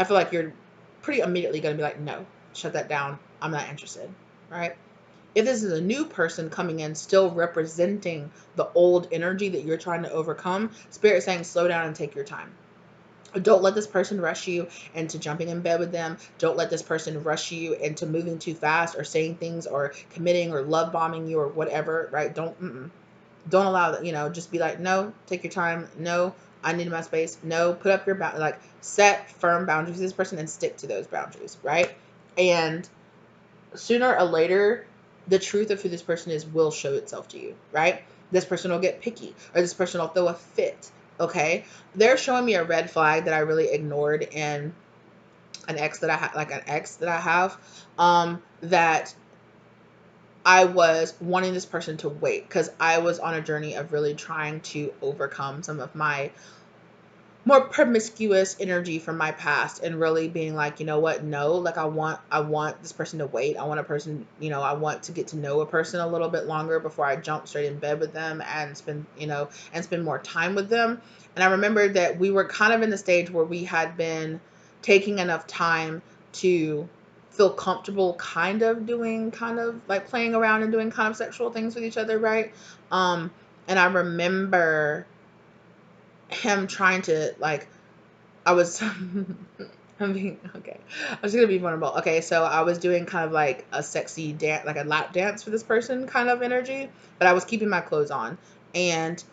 feel like you're pretty immediately going to be like, no, shut that down. I'm not interested, right? If this is a new person coming in, still representing the old energy that you're trying to overcome, Spirit is saying slow down and take your time. Don't let this person rush you into jumping in bed with them. Don't let this person rush you into moving too fast or saying things or committing or love bombing you or whatever, right? Don't allow that, just be like, no, take your time. No, I need my space. No, put up your like set firm boundaries with this person and stick to those boundaries, right? And sooner or later, the truth of who this person is will show itself to you, right? This person will get picky, or this person will throw a fit. Okay, they're showing me a red flag that I really ignored in an ex that I have, that I was wanting this person to wait, because I was on a journey of really trying to overcome some of my more promiscuous energy from my past, and really being like, you know what, no, like I want this person to wait. I want a person, I want to get to know a person a little bit longer before I jump straight in bed with them and spend more time with them. And I remember that we were kind of in the stage where we had been taking enough time to feel comfortable kind of like playing around and doing kind of sexual things with each other, right? And I remember him trying to, like, I was I'm being okay. I'm just gonna be vulnerable. Okay, so I was doing kind of like a sexy dance, like a lap dance for this person kind of energy, but I was keeping my clothes on. And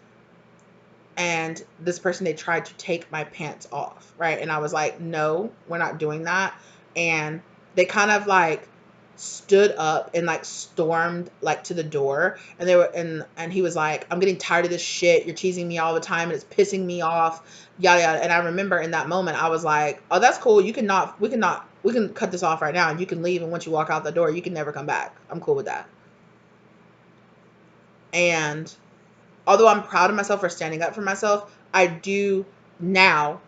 this person, they tried to take my pants off, right? And I was like, no, we're not doing that. And they kind of like stood up and like stormed like to the door, and they were and he was like, I'm getting tired of this shit. You're teasing me all the time and it's pissing me off, yada yada. And I remember in that moment I was like, oh, that's cool. We can cut this off right now and you can leave, and once you walk out the door you can never come back. I'm cool with that. And although I'm proud of myself for standing up for myself, I do now,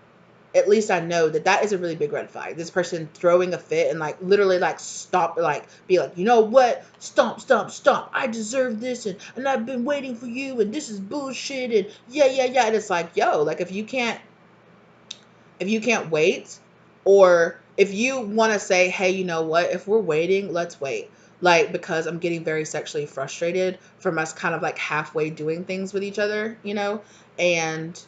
at least I know that that is a really big red flag. This person throwing a fit and like literally like stop, like be like, you know what? Stomp, stomp, stomp. I deserve this, and I've been waiting for you, and this is bullshit, and yeah, yeah, yeah. And it's like, yo, like if you can't wait, or if you want to say, hey, you know what, if we're waiting, let's wait, like, because I'm getting very sexually frustrated from us kind of like halfway doing things with each other, and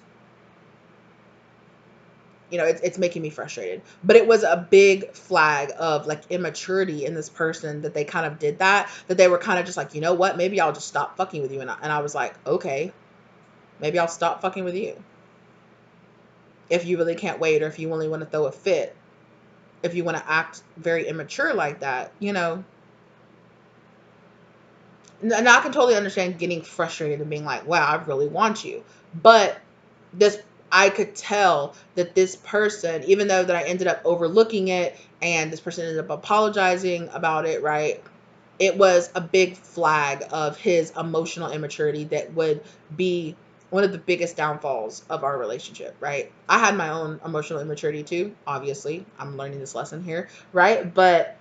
it's making me frustrated. But it was a big flag of like immaturity in this person, that they kind of did that they were kind of just like, you know what, maybe I'll just stop fucking with you. And I was like, okay, maybe I'll stop fucking with you if you really can't wait, or if you only want to throw a fit, if you want to act very immature like that. And I can totally understand getting frustrated and being like, wow, I really want you. But this, I could tell that this person, even though that I ended up overlooking it and this person ended up apologizing about it, right? It was a big flag of his emotional immaturity that would be one of the biggest downfalls of our relationship, right? I had my own emotional immaturity too, obviously. I'm learning this lesson here, right? But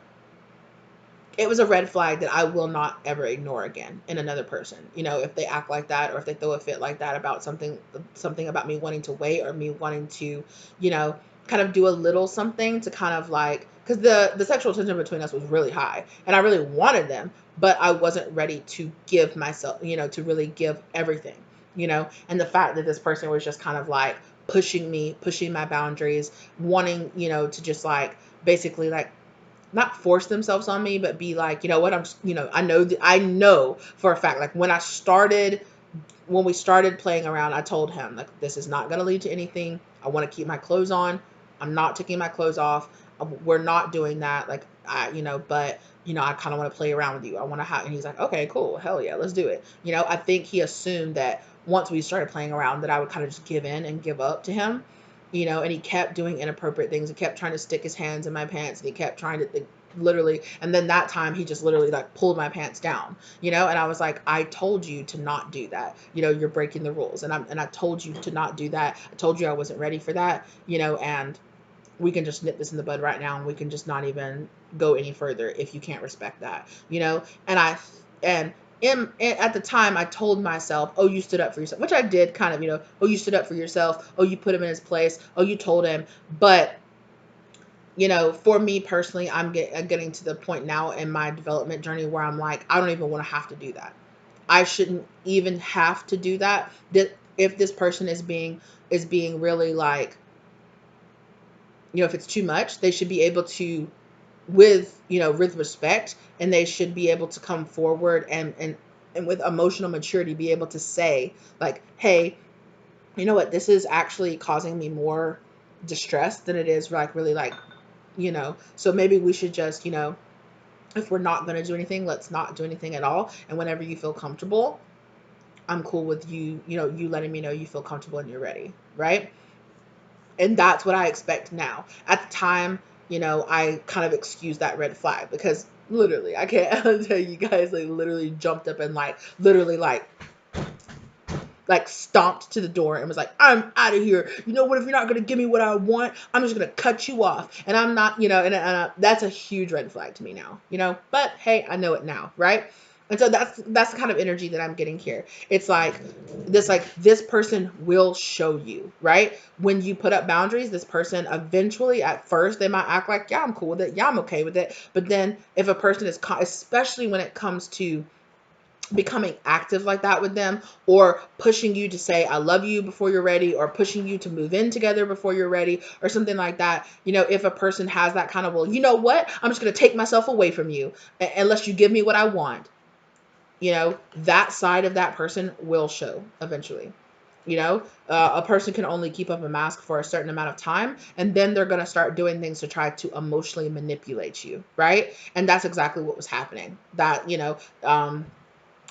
it was a red flag that I will not ever ignore again in another person. You know, if they act like that or if they throw a fit like that about something about me wanting to wait or me wanting to, you know, kind of do a little something to kind of like, because the sexual tension between us was really high and I really wanted them, but I wasn't ready to give myself, you know, to really give everything, you know. And the fact that this person was just kind of like pushing me, pushing my boundaries, wanting, you know, to just like basically like not force themselves on me, but be like, you know what, I'm just, you know, I know for a fact, like when we started playing around, I told him, like, this is not going to lead to anything. I want to keep my clothes on. I'm not taking my clothes off. We're not doing that. Like, you know, but, you know, I kind of want to play around with you. I want to have, and he's like, okay, cool. Hell yeah, let's do it. You know, I think he assumed that once we started playing around that I would kind of just give in and give up to him, you know, and he kept doing inappropriate things. He kept trying to stick his hands in my pants and he kept trying to literally, and then that time he just literally like pulled my pants down, you know, and I was like, I told you to not do that, you know, you're breaking the rules, and I told you to not do that. I told you I wasn't ready for that, you know, and we can just nip this in the bud right now and we can just not even go any further if you can't respect that, you know. And at the time I told myself, oh, you stood up for yourself, which I did kind of, you know, oh, you stood up for yourself, oh, you put him in his place, oh, you told him. But you know, for me personally, I'm getting to the point now in my development journey where I'm like, I don't even want to have to do that. I shouldn't even have to do that. That if this person is being really like, you know, if it's too much, they should be able to, with, you know, with respect, and they should be able to come forward and with emotional maturity be able to say like, hey, you know what, this is actually causing me more distress than it is like really like, you know, so maybe we should just, you know, if we're not going to do anything, let's not do anything at all. And whenever you feel comfortable, I'm cool with you, you know, you letting me know you feel comfortable and you're ready, right? And that's what I expect now. At the time, you know, I kind of excused that red flag because literally, I can't tell you guys, like literally jumped up and literally like stomped to the door and was like, I'm out of here. You know what? If you're not going to give me what I want, I'm just going to cut you off. And I'm not, you know, and that's a huge red flag to me now, you know, but hey, I know it now. Right. And so that's the kind of energy that I'm getting here. It's like this person will show you, right? When you put up boundaries, this person eventually, at first, they might act like, yeah, I'm cool with it. Yeah, I'm okay with it. But then if a person is, especially when it comes to becoming active like that with them, or pushing you to say I love you before you're ready, or pushing you to move in together before you're ready, or something like that, you know, if a person has that kind of, well, you know what, I'm just going to take myself away from you unless you give me what I want, you know, that side of that person will show eventually. You know, a person can only keep up a mask for a certain amount of time, and then they're going to start doing things to try to emotionally manipulate you, right? And that's exactly what was happening. That, you know,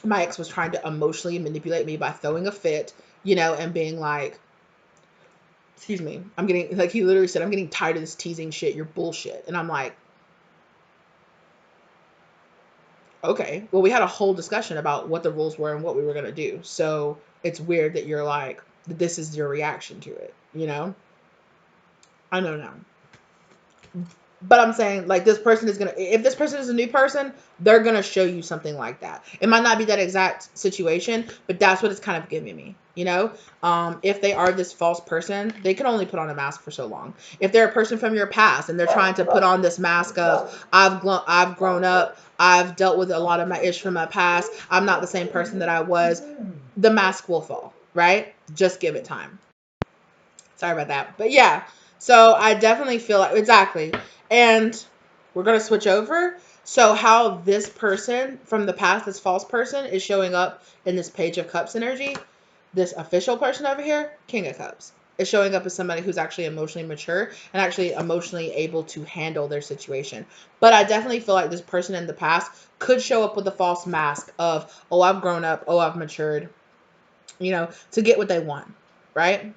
my ex was trying to emotionally manipulate me by throwing a fit, you know, and being like, excuse me, I'm getting, like, he literally said, I'm getting tired of this teasing shit. You're bullshit. And I'm like, okay, well, we had a whole discussion about what the rules were and what we were going to do. So it's weird that you're like, this is your reaction to it, you know? I don't know. But I'm saying, like, this person is gonna, if this person is a new person, they're gonna show you something like that. It might not be that exact situation, but that's what it's kind of giving me, you know. If they are this false person, they can only put on a mask for so long. If they're a person from your past and they're trying to put on this mask of, I've grown up, I've dealt with a lot of my issues from my past, I'm not the same person that I was, the mask will fall, right? Just give it time. Sorry about that. But yeah, so I definitely feel like, exactly. And we're going to switch over. So how this person from the past, this false person, is showing up in this Page of Cups energy, this official person over here, King of Cups, is showing up as somebody who's actually emotionally mature and actually emotionally able to handle their situation. But I definitely feel like this person in the past could show up with a false mask of, oh, I've grown up, oh, I've matured, you know, to get what they want, right?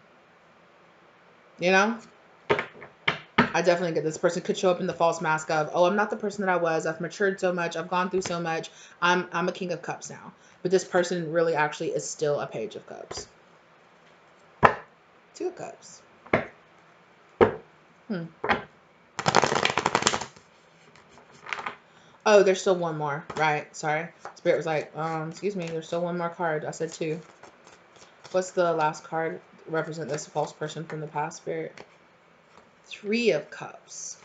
You know? I definitely get this person could show up in the false mask of, oh, I'm not the person that I was. I've matured so much. I've gone through so much. I'm a King of Cups now. But this person really actually is still a Page of Cups. Two of Cups. Hmm. Oh, there's still one more. Right. Sorry. Spirit was like, excuse me, there's still one more card. I said two. What's the last card represent this false person from the past, Spirit? Three of Cups.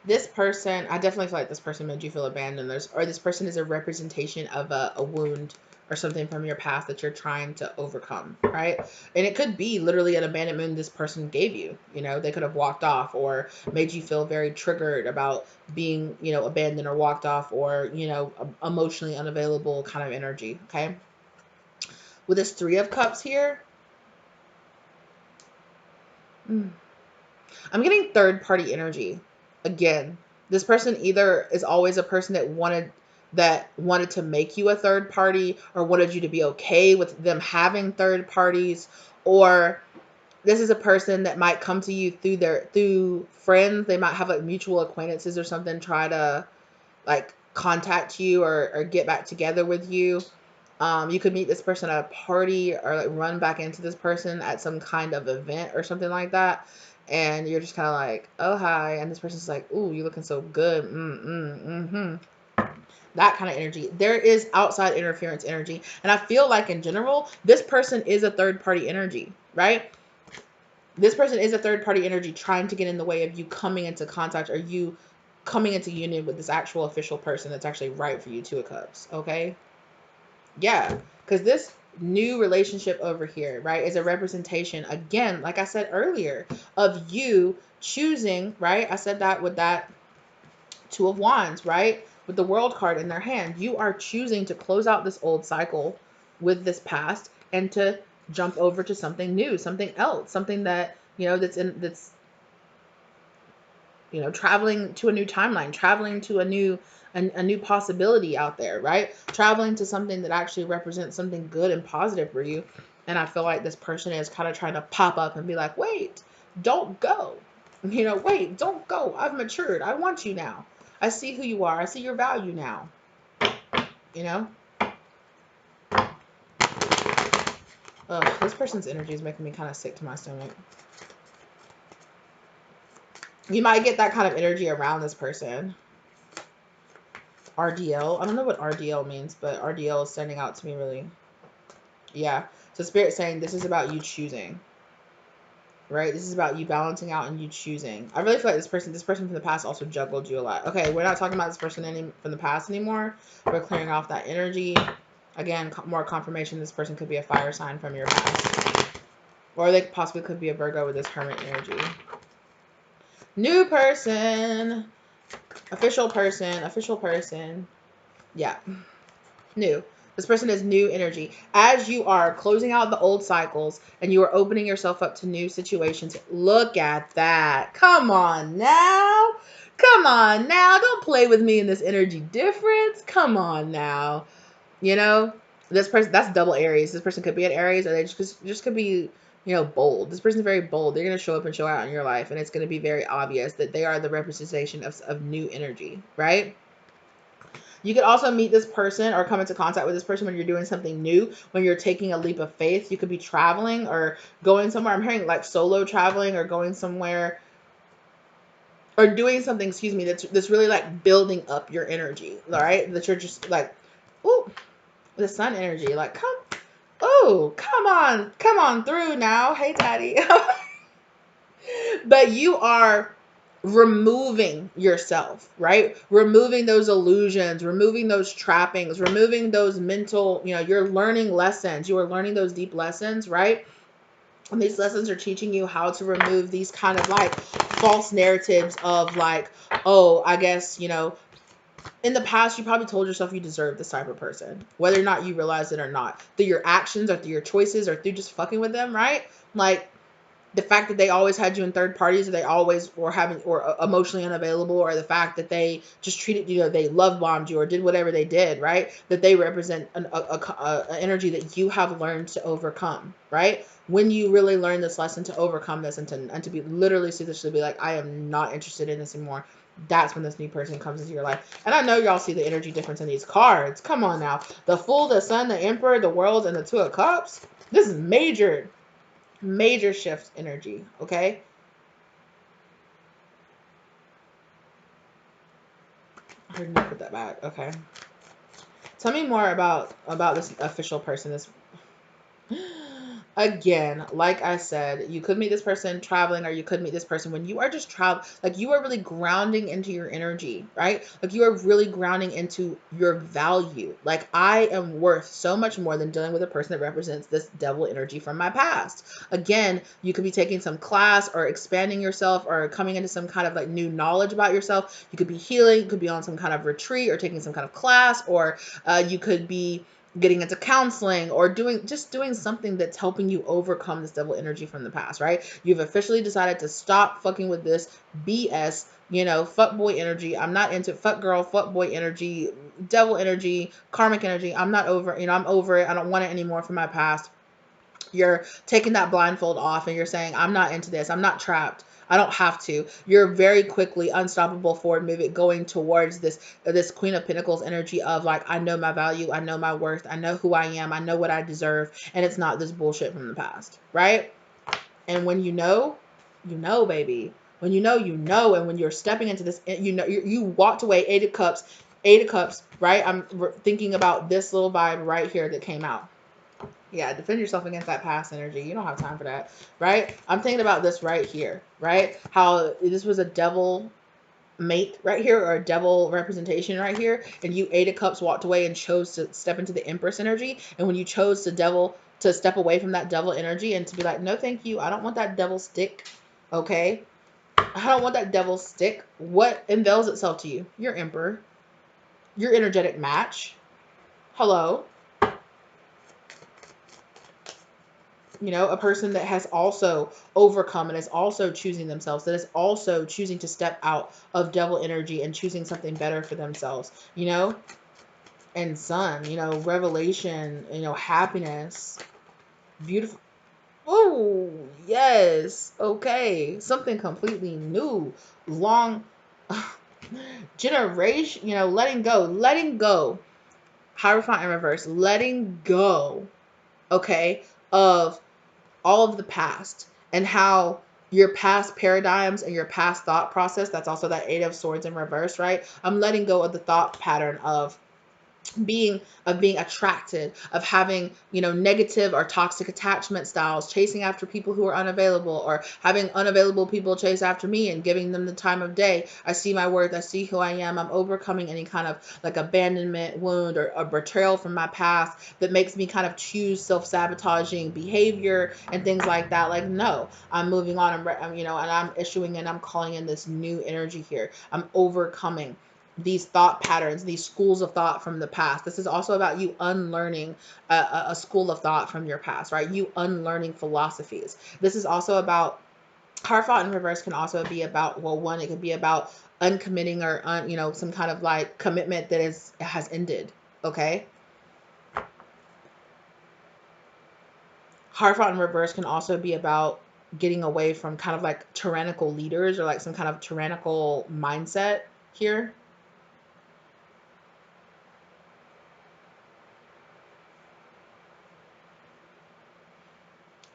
This person, I definitely feel like this person made you feel abandoned. Or this person is a representation of a wound or something from your past that you're trying to overcome, right? And it could be literally an abandonment this person gave you. You know, they could have walked off or made you feel very triggered about being, you know, abandoned or walked off or, you know, emotionally unavailable kind of energy, okay? With this Three of Cups here, I'm getting third party energy again. This person either is always a person that wanted to make you a third party or wanted you to be okay with them having third parties, or this is a person that might come to you through friends. They might have like mutual acquaintances or something, try to like contact you or get back together with you. You could meet this person at a party or like run back into this person at some kind of event or something like that. And you're just kind of like, oh, hi. And this person's like, ooh, you're looking so good. That kind of energy. There is outside interference energy. And I feel like in general, this person is a third party energy, right? This person is a third party energy trying to get in the way of you coming into contact or you coming into union with this actual official person that's actually right for you. Two of Cups. Okay. Yeah, because this new relationship over here, right, is a representation, again, like I said earlier, of you choosing, right? I said that with that Two of Wands, right? With the World card in their hand. You are choosing to close out this old cycle with this past and to jump over to something new, something else, something that, you know, that's you know, traveling to a new timeline, traveling to a new possibility out there, right? Traveling to something that actually represents something good and positive for you. And I feel like this person is kind of trying to pop up and be like, wait, don't go. You know, wait, don't go. I've matured. I want you now. I see who you are. I see your value now. You know? Ugh, this person's energy is making me kind of sick to my stomach. You might get that kind of energy around this person. RDL. I don't know what RDL means, but RDL is standing out to me really. Yeah. So Spirit's saying this is about you choosing. Right? This is about you balancing out and you choosing. I really feel like this person from the past also juggled you a lot. Okay, we're not talking about this person from the past anymore. We're clearing off that energy. Again, more confirmation this person could be a fire sign from your past. Or they possibly could be a Virgo with this Hermit energy. New person. Official person. Yeah. New. This person is new energy. As you are closing out the old cycles and you are opening yourself up to new situations, look at that. Come on now. Come on now. Don't play with me in this energy difference. Come on now. You know, this person, that's double Aries. This person could be an Aries or they just could be, you know, bold. This person's very bold. They're going to show up and show out in your life. And it's going to be very obvious that they are the representation of new energy, right? You could also meet this person or come into contact with this person when you're doing something new, when you're taking a leap of faith. You could be traveling or going somewhere. I'm hearing like solo traveling or going somewhere or doing something, excuse me, that's really like building up your energy, all right? That you're just like, ooh, the sun energy, like come on through now. Hey, daddy. But you are removing yourself, right? Removing those illusions, removing those trappings, removing those mental, you know, you're learning lessons. You are learning those deep lessons, right? And these lessons are teaching you how to remove these kind of like false narratives of like, oh, I guess, you know, in the past, you probably told yourself you deserved this type of person, whether or not you realize it or not, through your actions or through your choices or through just fucking with them, right? Like, the fact that they always had you in third parties or they always were having or emotionally unavailable, or the fact that they just treated you, they love bombed you or did whatever they did, right? That they represent an energy that you have learned to overcome, right? When you really learn this lesson to overcome this and to be literally seriously be like, I am not interested in this anymore. That's when this new person comes into your life. And I know y'all see the energy difference in these cards. Come on now. The Fool, the Sun, the Emperor, the World, and the Two of Cups. This is major, major shift energy, okay? I heard you put that back. Okay. Tell me more about this official person, this again, like I said, you could meet this person traveling, or you could meet this person when you are just travel, like you are really grounding into your energy, right? Like you are really grounding into your value. Like I am worth so much more than dealing with a person that represents this devil energy from my past. Again, you could be taking some class or expanding yourself or coming into some kind of like new knowledge about yourself. You could be healing, you could be on some kind of retreat or taking some kind of class, or you could be getting into counseling or doing something that's helping you overcome this devil energy from the past, right? You've officially decided to stop fucking with this BS, fuck boy energy. I'm not into fuck girl, fuck boy energy, devil energy, karmic energy. I'm not over, I'm over it. I don't want it anymore from my past. You're taking that blindfold off and you're saying, I'm not into this. I'm not trapped. I don't have to. You're very quickly unstoppable forward moving, going towards this Queen of Pentacles energy of like, I know my value, I know my worth, I know who I am, I know what I deserve, and it's not this bullshit from the past, right? And when you know, baby. When you know, and when you're stepping into this, you walked away, Eight of Cups, right? I'm thinking about this little vibe right here that came out. Yeah, defend yourself against that past energy. You don't have time for that, right? I'm thinking about this right here, right? How this was a devil mate right here, or a devil representation right here, and you Eight of Cups walked away and chose to step into the Empress energy. And when you chose to step away from that devil energy and to be like, no, thank you, I don't want that devil stick, okay? I don't want that devil stick. What unveils itself to you? Your Emperor, your energetic match. Hello. A person that has also overcome and is also choosing themselves, that is also choosing to step out of devil energy and choosing something better for themselves, and Sun, revelation, happiness, beautiful. Oh, yes. Okay. Something completely new. Long generation, letting go. Hierophant in reverse, letting go, okay, of all of the past and how your past paradigms and your past thought process, that's also that Eight of Swords in reverse, right? I'm letting go of the thought pattern of being attracted, of having, negative or toxic attachment styles, chasing after people who are unavailable, or having unavailable people chase after me and giving them the time of day. I see my worth, I see who I am. I'm overcoming any kind of like abandonment wound or a betrayal from my past that makes me kind of choose self-sabotaging behavior and things like that. Like, no, I'm moving on. And I'm issuing and I'm calling in this new energy here. I'm overcoming these thought patterns, these schools of thought from the past. This is also about you unlearning a school of thought from your past, right? You unlearning philosophies. This is also about, Hierophant in reverse can also be about, well, one, it could be about uncommitting or, some kind of like commitment that has ended, okay? Hierophant in reverse can also be about getting away from kind of like tyrannical leaders or like some kind of tyrannical mindset here.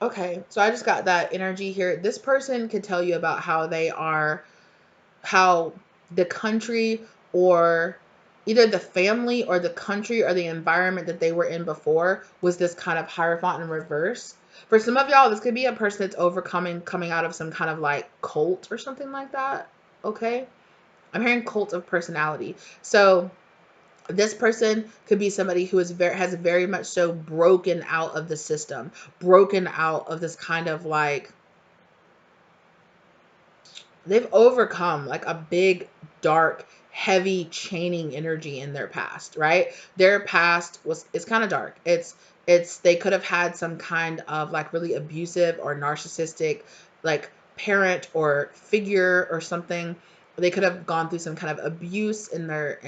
Okay, so I just got that energy here. This person could tell you about how the country, or either the family or the country or the environment that they were in before was this kind of Hierophant in reverse. For some of y'all, this could be a person that's coming out of some kind of like cult or something like that. Okay, I'm hearing cult of personality. So this person could be somebody who has very much so broken out of the system, broken out of this kind of like, they've overcome like a big, dark, heavy chaining energy in their past, right? Their past it's kind of dark. It's they could have had some kind of like really abusive or narcissistic like parent or figure or something They could have gone through some kind of abuse in their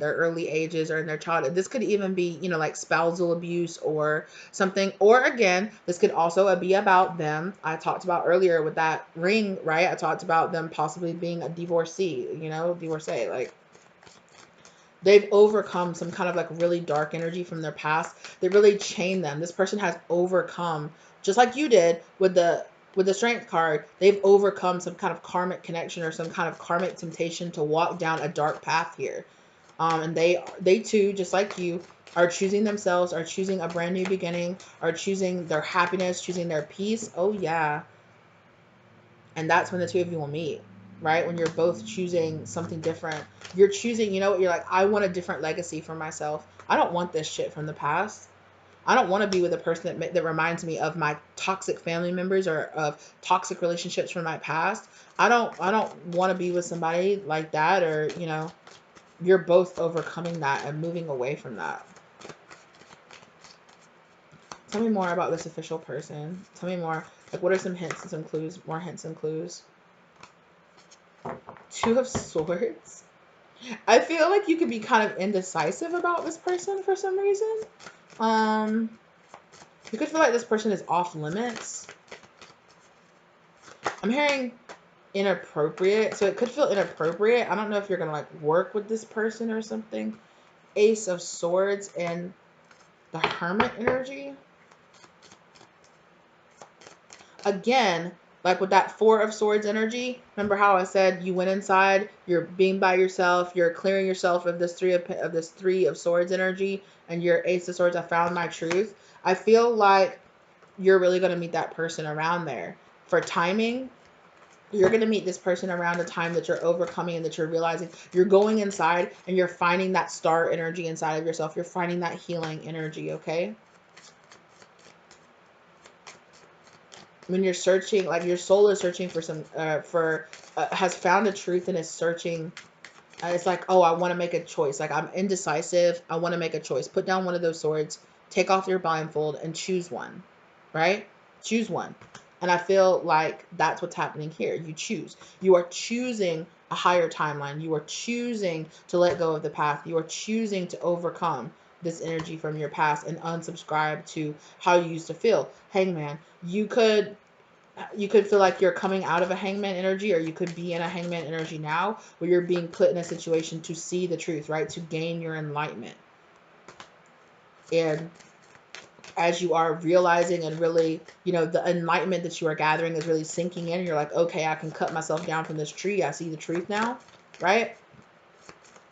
early ages or in their childhood. This could even be, you know, like spousal abuse or something. Or again, this could also be about them. I talked about earlier with that ring, right? I talked about them possibly being a divorcee, you know, divorcee. Like, they've overcome some kind of like really dark energy from their past that really chained them. This person has overcome, just like you did with the strength card, they've overcome some kind of karmic connection or some kind of karmic temptation to walk down a dark path here. And they too, just like you, are choosing themselves, are choosing a brand new beginning, are choosing their happiness, choosing their peace. Oh yeah. And that's when the two of you will meet, right? When you're both choosing something different. You're choosing, you know what, you're like, I want a different legacy for myself. I don't want this shit from the past. I don't want to be with a person that reminds me of my toxic family members or of toxic relationships from my past. I don't want to be with somebody like that. Or, you know, you're both overcoming that and moving away from that. Tell me more about this official person. Tell me more. Like, what are some hints and some clues? More hints and clues. Two of Swords. I feel like you could be kind of indecisive about this person for some reason. You could feel like this person is off limits. I'm hearing inappropriate, so it could feel inappropriate. I don't know if you're gonna like work with this person or something. Ace of Swords and the Hermit energy. Again, like with that Four of Swords energy, remember how I said you went inside, you're being by yourself, you're clearing yourself of this Three of Swords energy, and your Ace of Swords, I found my truth. I feel like you're really going to meet that person around there. For timing, you're going to meet this person around a time that you're overcoming and that you're realizing you're going inside and you're finding that star energy inside of yourself. You're finding that healing energy, okay? When you're searching, like your soul is searching for some, has found a truth and is searching. It's like, oh, I want to make a choice. Like, I'm indecisive. I want to make a choice. Put down one of those swords, take off your blindfold, and choose one, right? Choose one. And I feel like that's what's happening here. You choose. You are choosing a higher timeline. You are choosing to let go of the past. You are choosing to overcome this energy from your past and unsubscribe to how you used to feel. Hangman, you could feel like you're coming out of a hangman energy, or you could be in a hangman energy now where you're being put in a situation to see the truth, right? To gain your enlightenment. And as you are realizing and really, you know, the enlightenment that you are gathering is really sinking in. You're like, okay, I can cut myself down from this tree. I see the truth now, right?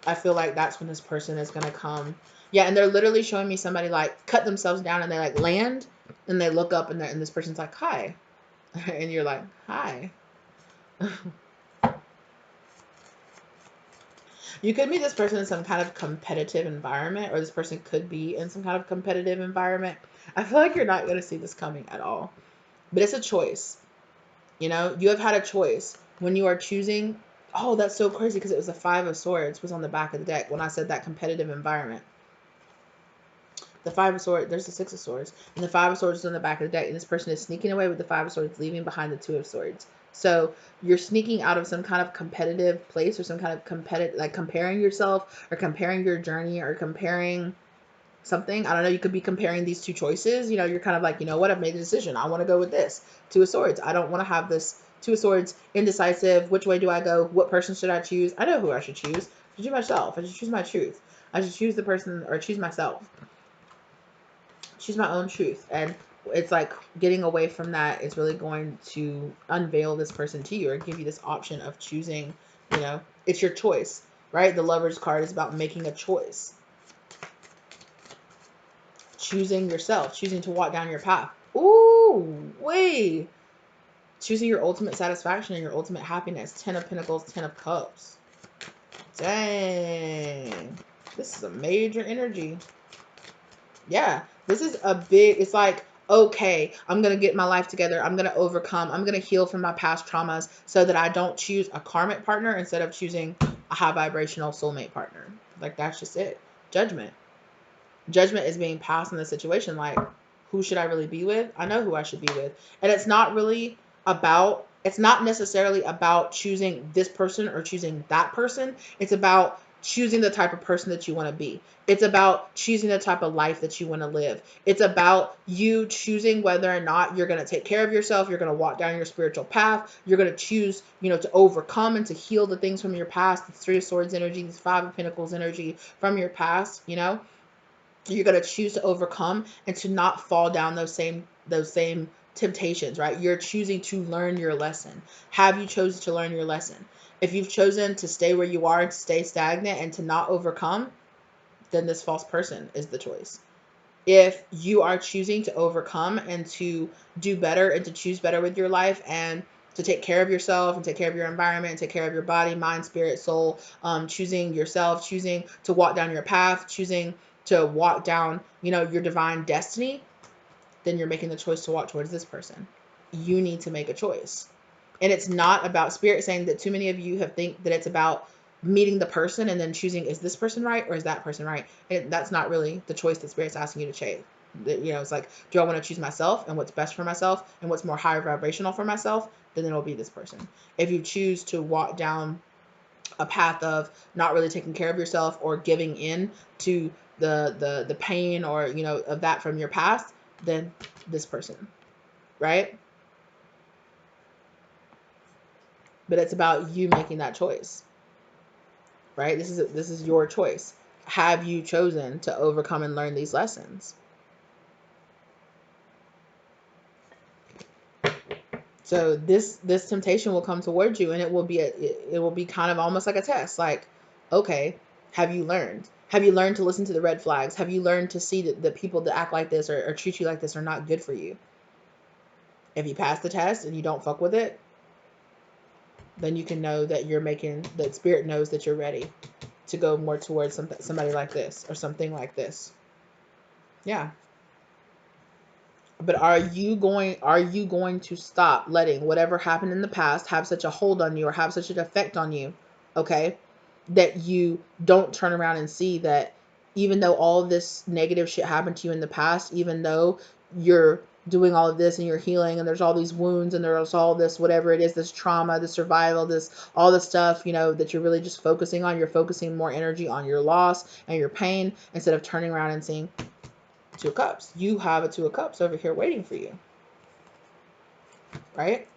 I feel like that's when this person is going to come. Yeah, and they're literally showing me somebody like cut themselves down and they like land and they look up and this person's like, hi. And you're like, hi. You could meet this person in some kind of competitive environment, or this person could be in some kind of competitive environment. I feel like you're not going to see this coming at all. But it's a choice. You know, you have had a choice when you are choosing. Oh, that's so crazy because it was the Five of Swords was on the back of the deck when I said that competitive environment. The Five of Swords, there's the Six of Swords, and the Five of Swords is on the back of the deck, and this person is sneaking away with the Five of Swords, leaving behind the Two of Swords. So you're sneaking out of some kind of competitive place or some kind of competitive, like comparing yourself or comparing your journey or comparing something. I don't know. You could be comparing these two choices. You know, you're kind of like, you know what? I've made a decision. I want to go with this Two of Swords. I don't want to have this Two of Swords indecisive. Which way do I go? What person should I choose? I know who I should choose. I should choose myself. I should choose my truth. I should choose the person or choose myself. Choose my own truth. And it's like getting away from that is really going to unveil this person to you or give you this option of choosing. You know, it's your choice, right? The Lover's card is about making a choice, choosing yourself, choosing to walk down your path. Ooh, wait. Choosing your ultimate satisfaction and your ultimate happiness. 10 of Pentacles, 10 of Cups. Dang. This is a major energy. Yeah, this is a big, it's like, okay, I'm going to get my life together. I'm going to overcome. I'm going to heal from my past traumas so that I don't choose a karmic partner instead of choosing a high vibrational soulmate partner. Like, that's just it. Judgment. Judgment is being passed in the situation. Like, who should I really be with? I know who I should be with. And it's not really about It's not necessarily about choosing this person or choosing that person. It's about choosing the type of person that you want to be. It's about choosing the type of life that you want to live. It's about you choosing whether or not you're going to take care of yourself. You're going to walk down your spiritual path. You're going to choose, to overcome and to heal the things from your past. The Three of Swords energy, this Five of Pentacles energy from your past. You're going to choose to overcome and to not fall down those same temptations, right? You're choosing to learn your lesson. Have you chosen to learn your lesson? If you've chosen to stay where you are and to stay stagnant and to not overcome, then this false person is the choice. If you are choosing to overcome and to do better and to choose better with your life and to take care of yourself and take care of your environment and take care of your body, mind, spirit, soul, choosing yourself, choosing to walk down your path, choosing to walk down, your divine destiny, then you're making the choice to walk towards this person. You need to make a choice. And it's not about spirit saying that too many of you have think that it's about meeting the person and then choosing, is this person right or is that person right? And that's not really the choice that spirit's asking you to change. It's like, do I want to choose myself and what's best for myself and what's more higher vibrational for myself? Then it'll be this person. If you choose to walk down a path of not really taking care of yourself or giving in to the pain or of that from your past, then this person, right? But it's about you making that choice, right? This is your choice. Have you chosen to overcome and learn these lessons? So this temptation will come towards you, and it will be kind of almost like a test. Like, okay, have you learned? Have you learned to listen to the red flags? Have you learned to see that the people that act like this or treat you like this are not good for you? If you pass the test and you don't fuck with it, then you can know that that spirit knows that you're ready to go more towards somebody like this or something like this. Yeah. But are you going to stop letting whatever happened in the past have such a hold on you or have such an effect on you, okay, that you don't turn around and see that even though all this negative shit happened to you in the past, even though you're doing all of this and you're healing and there's all these wounds and there's all this whatever it is, this trauma, this survival, this all the stuff, that you're really just focusing on, you're focusing more energy on your loss and your pain instead of turning around and seeing Two of Cups. You have a Two of Cups over here waiting for you, right?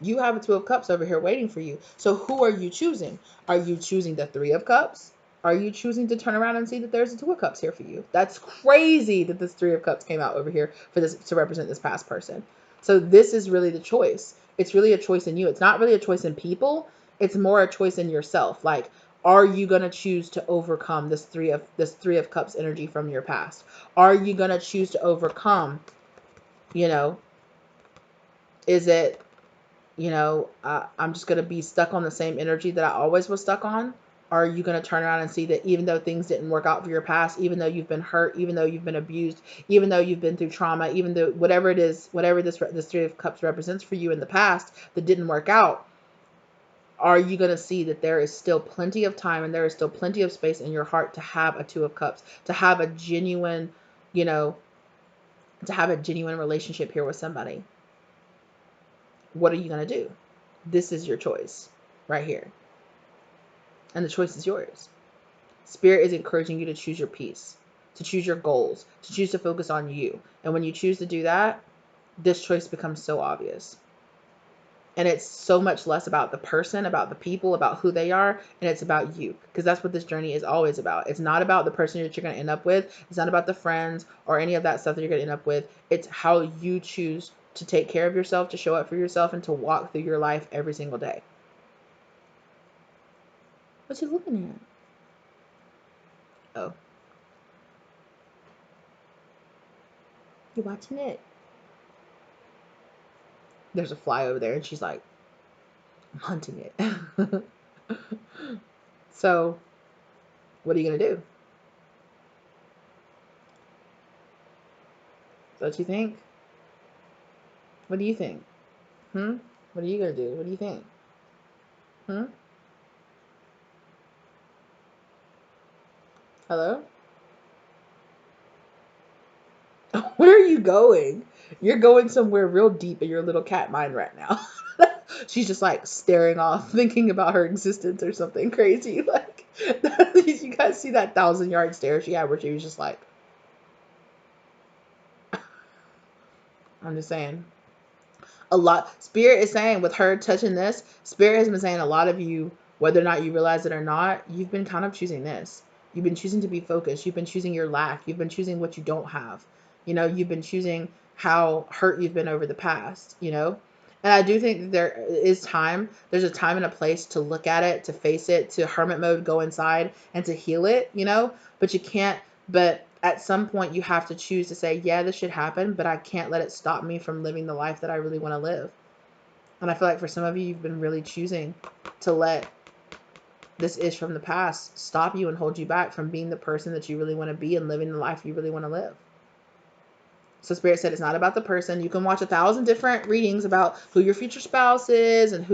You have a Two of Cups over here waiting for you. So who are you choosing? Are you choosing the Three of Cups? Are you choosing to turn around and see that there's a Two of Cups here for you? That's crazy that this Three of Cups came out over here for this to represent this past person. So this is really the choice. It's really a choice in you. It's not really a choice in people. It's more a choice in yourself. Like, are you going to choose to overcome this Three of Cups energy from your past? Are you going to choose to overcome, you know, is it, I'm just going to be stuck on the same energy that I always was stuck on? Or are you going to turn around and see that even though things didn't work out for your past, even though you've been hurt, even though you've been abused, even though you've been through trauma, even though whatever it is, whatever this Three of Cups represents for you in the past that didn't work out, are you going to see that there is still plenty of time and there is still plenty of space in your heart to have a Two of Cups, to have a genuine, you know, to have a genuine relationship here with somebody? What are you going to do? This is your choice right here. And the choice is yours. Spirit is encouraging you to choose your peace, to choose your goals, to choose to focus on you. And when you choose to do that, this choice becomes so obvious. And it's so much less about the person, about the people, about who they are, and it's about you. Because that's what this journey is always about. It's not about the person that you're going to end up with. It's not about the friends or any of that stuff that you're going to end up with. It's how you choose to take care of yourself, to show up for yourself, and to walk through your life every single day. What you looking at? Oh. You watching it? There's a fly over there, and she's like, I'm hunting it. So, what are you going to do? What you think? What do you think? What are you going to do? What do you think? Hello? Where are you going? You're going somewhere real deep in your little cat mind right now. She's just like staring off, thinking about her existence or something crazy. Like, you guys see that 1,000-yard stare she had where she was just like, I'm just saying. A lot, Spirit is saying with her touching this, Spirit has been saying a lot of you, whether or not you realize it or not, you've been kind of choosing this. You've been choosing to be focused. You've been choosing your lack. You've been choosing what you don't have. You've been choosing how hurt you've been over the past. And I do think that there's a time and a place to look at it, to face it, to hermit mode, go inside and to heal it. But you can't, but at some point you have to choose to say, yeah, this should happen, but I can't let it stop me from living the life that I really want to live. And I feel like for some of you, you've been really choosing to let this ish from the past stop you and hold you back from being the person that you really want to be and living the life you really want to live. So Spirit said it's not about the person. You can watch 1,000 different readings about who your future spouse is and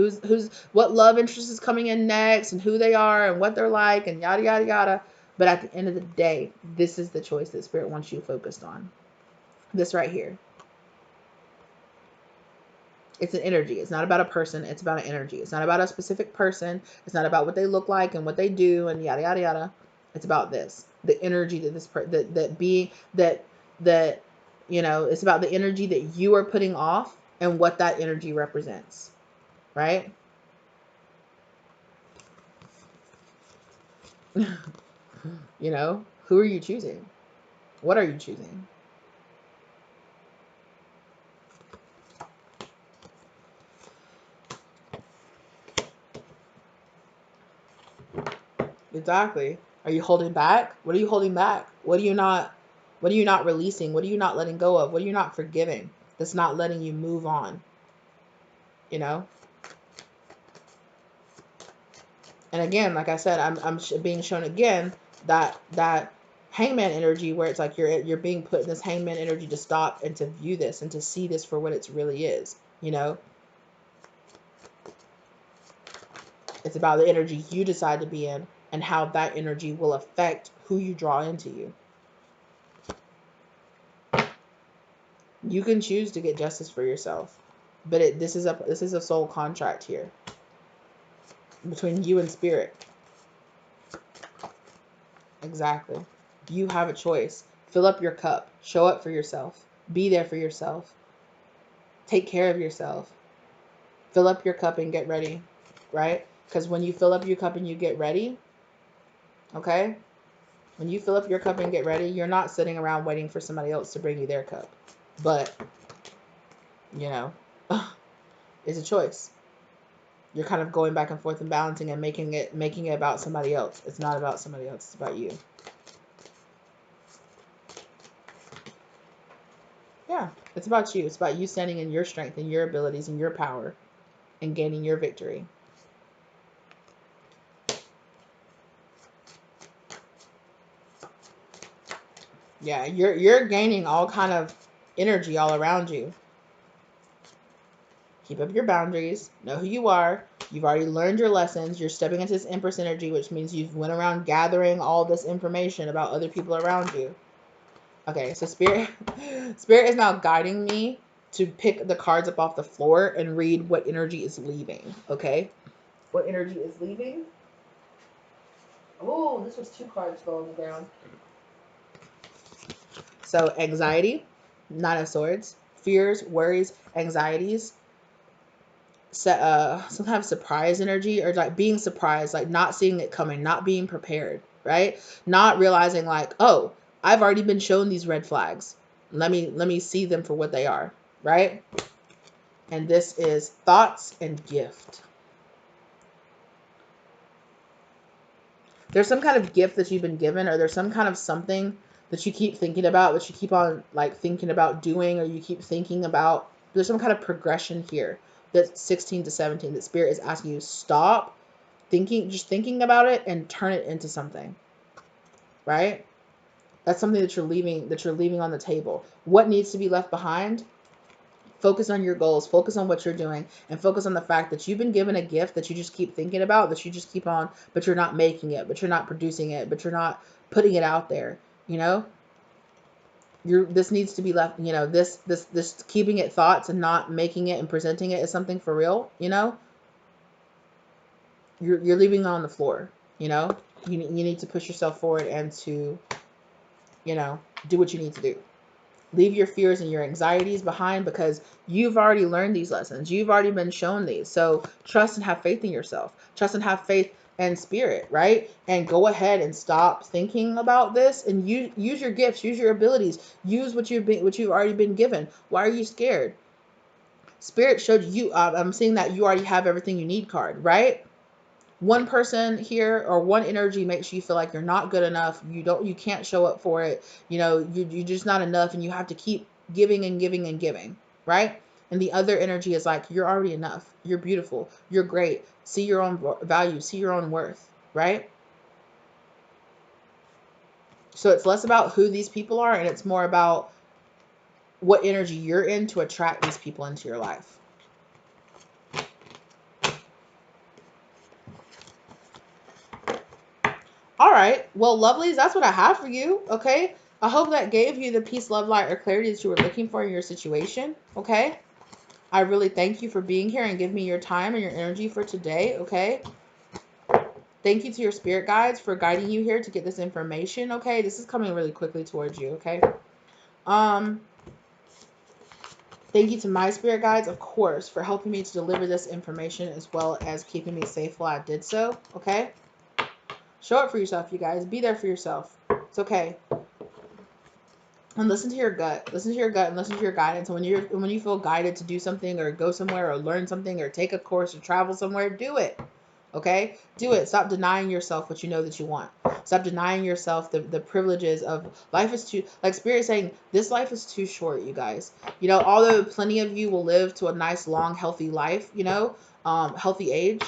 what love interest is coming in next and who they are and what they're like and yada yada yada. But at the end of the day, this is the choice that Spirit wants you focused on. This right here. It's an energy. It's not about a person. It's about an energy. It's not about a specific person. It's not about what they look like and what they do and yada yada yada. It's about this. The energy that it's about the energy that you are putting off and what that energy represents. Right? Who are you choosing? What are you choosing? Exactly. Are you holding back? What are you holding back? What are you not releasing? What are you not letting go of? What are you not forgiving? That's not letting you move on. And again, like I said, I'm being shown again that hangman energy where it's like you're being put in this hangman energy to stop and to view this and to see this for what it really is. It's about the energy you decide to be in and how that energy will affect who you draw into you. You can choose to get justice for yourself, but this is a soul contract here between you and Spirit. Exactly. You have a choice. Fill up your cup. Show up for yourself. Be there for yourself. Take care of yourself. Fill up your cup and get ready, right? Because when you fill up your cup and you get ready, okay? When you fill up your cup and get ready, you're not sitting around waiting for somebody else to bring you their cup. But, it's a choice. You're kind of going back and forth and balancing and making it about somebody else. It's not about somebody else. It's about you. Yeah, it's about you. It's about you standing in your strength and your abilities and your power and gaining your victory. Yeah, you're gaining all kind of energy all around you. Keep up your boundaries. Know who you are. You've already learned your lessons. You're stepping into this Empress energy, which means you've went around gathering all this information about other people around you. Okay, so Spirit is now guiding me to pick the cards up off the floor and read what energy is leaving. Okay, what energy is leaving? Oh, this was 2 cards fell on the ground. So anxiety, 9 of Swords, fears, worries, anxieties, some kind of surprise energy or like being surprised, like not seeing it coming, not being prepared, right? Not realizing like, oh, I've already been shown these red flags. Let me see them for what they are, right? And this is thoughts and gift. There's some kind of gift that you've been given, or there's some kind of something that you keep thinking about, that you keep on like thinking about doing, or you keep thinking about. There's some kind of progression here that's 16 to 17 that Spirit is asking you stop thinking about it and turn it into something, right? That's something that you're leaving on the table. What needs to be left behind? Focus on your goals, focus on what you're doing, and focus on the fact that you've been given a gift that you just keep thinking about, that you just keep on, but you're not making it, but you're not producing it, but you're not putting it out there, This needs to be left, this keeping it thoughts and not making it and presenting it as something for real, you're leaving it on the floor, you need to push yourself forward and to, do what you need to do. Leave your fears and your anxieties behind, because you've already learned these lessons. You've already been shown these. So trust and have faith in yourself. Trust and have faith and spirit, right? And go ahead and stop thinking about this and use your gifts, use your abilities, use what you've already been given. Why are you scared? Spirit showed you, I'm seeing that you already have everything you need card, right? One person here or one energy makes you feel like you're not good enough. You can't show up for it. You're just not enough, and you have to keep giving and giving and giving, right? And the other energy is like, you're already enough. You're beautiful. You're great. See your own value. See your own worth, right? So it's less about who these people are, and it's more about what energy you're in to attract these people into your life. All right. Well, lovelies, that's what I have for you. Okay. I hope that gave you the peace, love, light, or clarity that you were looking for in your situation. Okay. I really thank you for being here and giving me your time and your energy for today. Okay. Thank you to your spirit guides for guiding you here to get this information. Okay. This is coming really quickly towards you. Okay. Um, Thank you to my spirit guides, of course, for helping me to deliver this information as well as keeping me safe while I did so. Okay. Show up for yourself, you guys. Be there for yourself. It's okay. And listen to your gut. Listen to your gut and listen to your guidance. And when you feel guided to do something or go somewhere or learn something or take a course or travel somewhere, do it. Okay? Do it. Stop denying yourself what you know that you want. Stop denying yourself the privileges of life is too, like Spirit saying, this life is too short, you guys. Although plenty of you will live to a nice, long, healthy life, healthy age,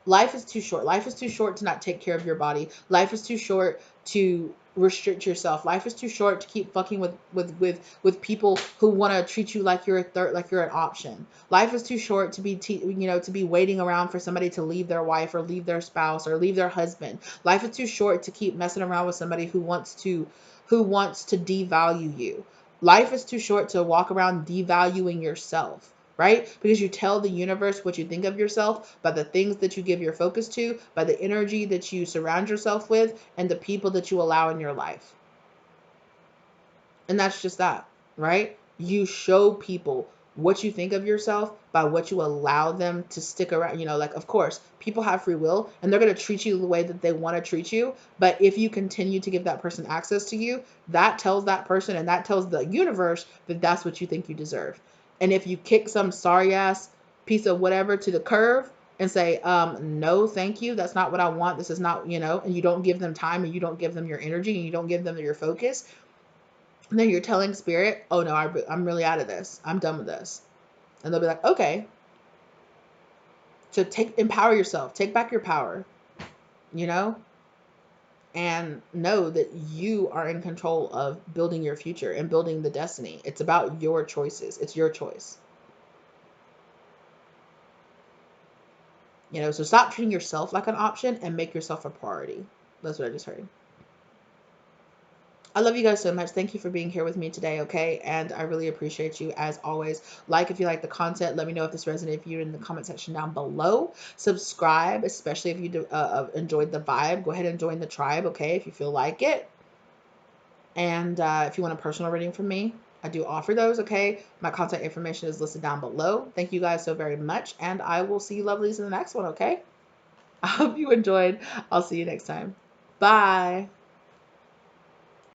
life is too short. Life is too short to not take care of your body. Life is too short to restrict yourself. Life is too short to keep fucking with people who want to treat you like you're like you're an option. Life is too short to be to be waiting around for somebody to leave their wife or leave their spouse or leave their husband. Life is too short to keep messing around with somebody who wants to devalue you. Life is too short to walk around devaluing yourself, right? Because you tell the universe what you think of yourself by the things that you give your focus to, by the energy that you surround yourself with, and the people that you allow in your life. And that's just that, right? You show people what you think of yourself by what you allow them to stick around. Like, of course, people have free will and they're going to treat you the way that they want to treat you. But if you continue to give that person access to you, that tells that person and that tells the universe that that's what you think you deserve. And if you kick some sorry ass piece of whatever to the curb and say, no, thank you, that's not what I want, this is not, and you don't give them time and you don't give them your energy and you don't give them your focus, and then you're telling spirit, oh no, I'm really out of this. I'm done with this. And they'll be like, okay. So empower yourself. Take back your power, and know that you are in control of building your future and building the destiny. It's about your choices. It's your choice. So stop treating yourself like an option and make yourself a priority. That's what I just heard. I love you guys so much. Thank you for being here with me today, okay? And I really appreciate you as always. Like if you like the content. Let me know if this resonated with you in the comment section down below. Subscribe, especially if you enjoyed the vibe. Go ahead and join the tribe, okay, if you feel like it. And if you want a personal reading from me, I do offer those, okay? My contact information is listed down below. Thank you guys so very much. And I will see you lovelies in the next one, okay? I hope you enjoyed. I'll see you next time. Bye.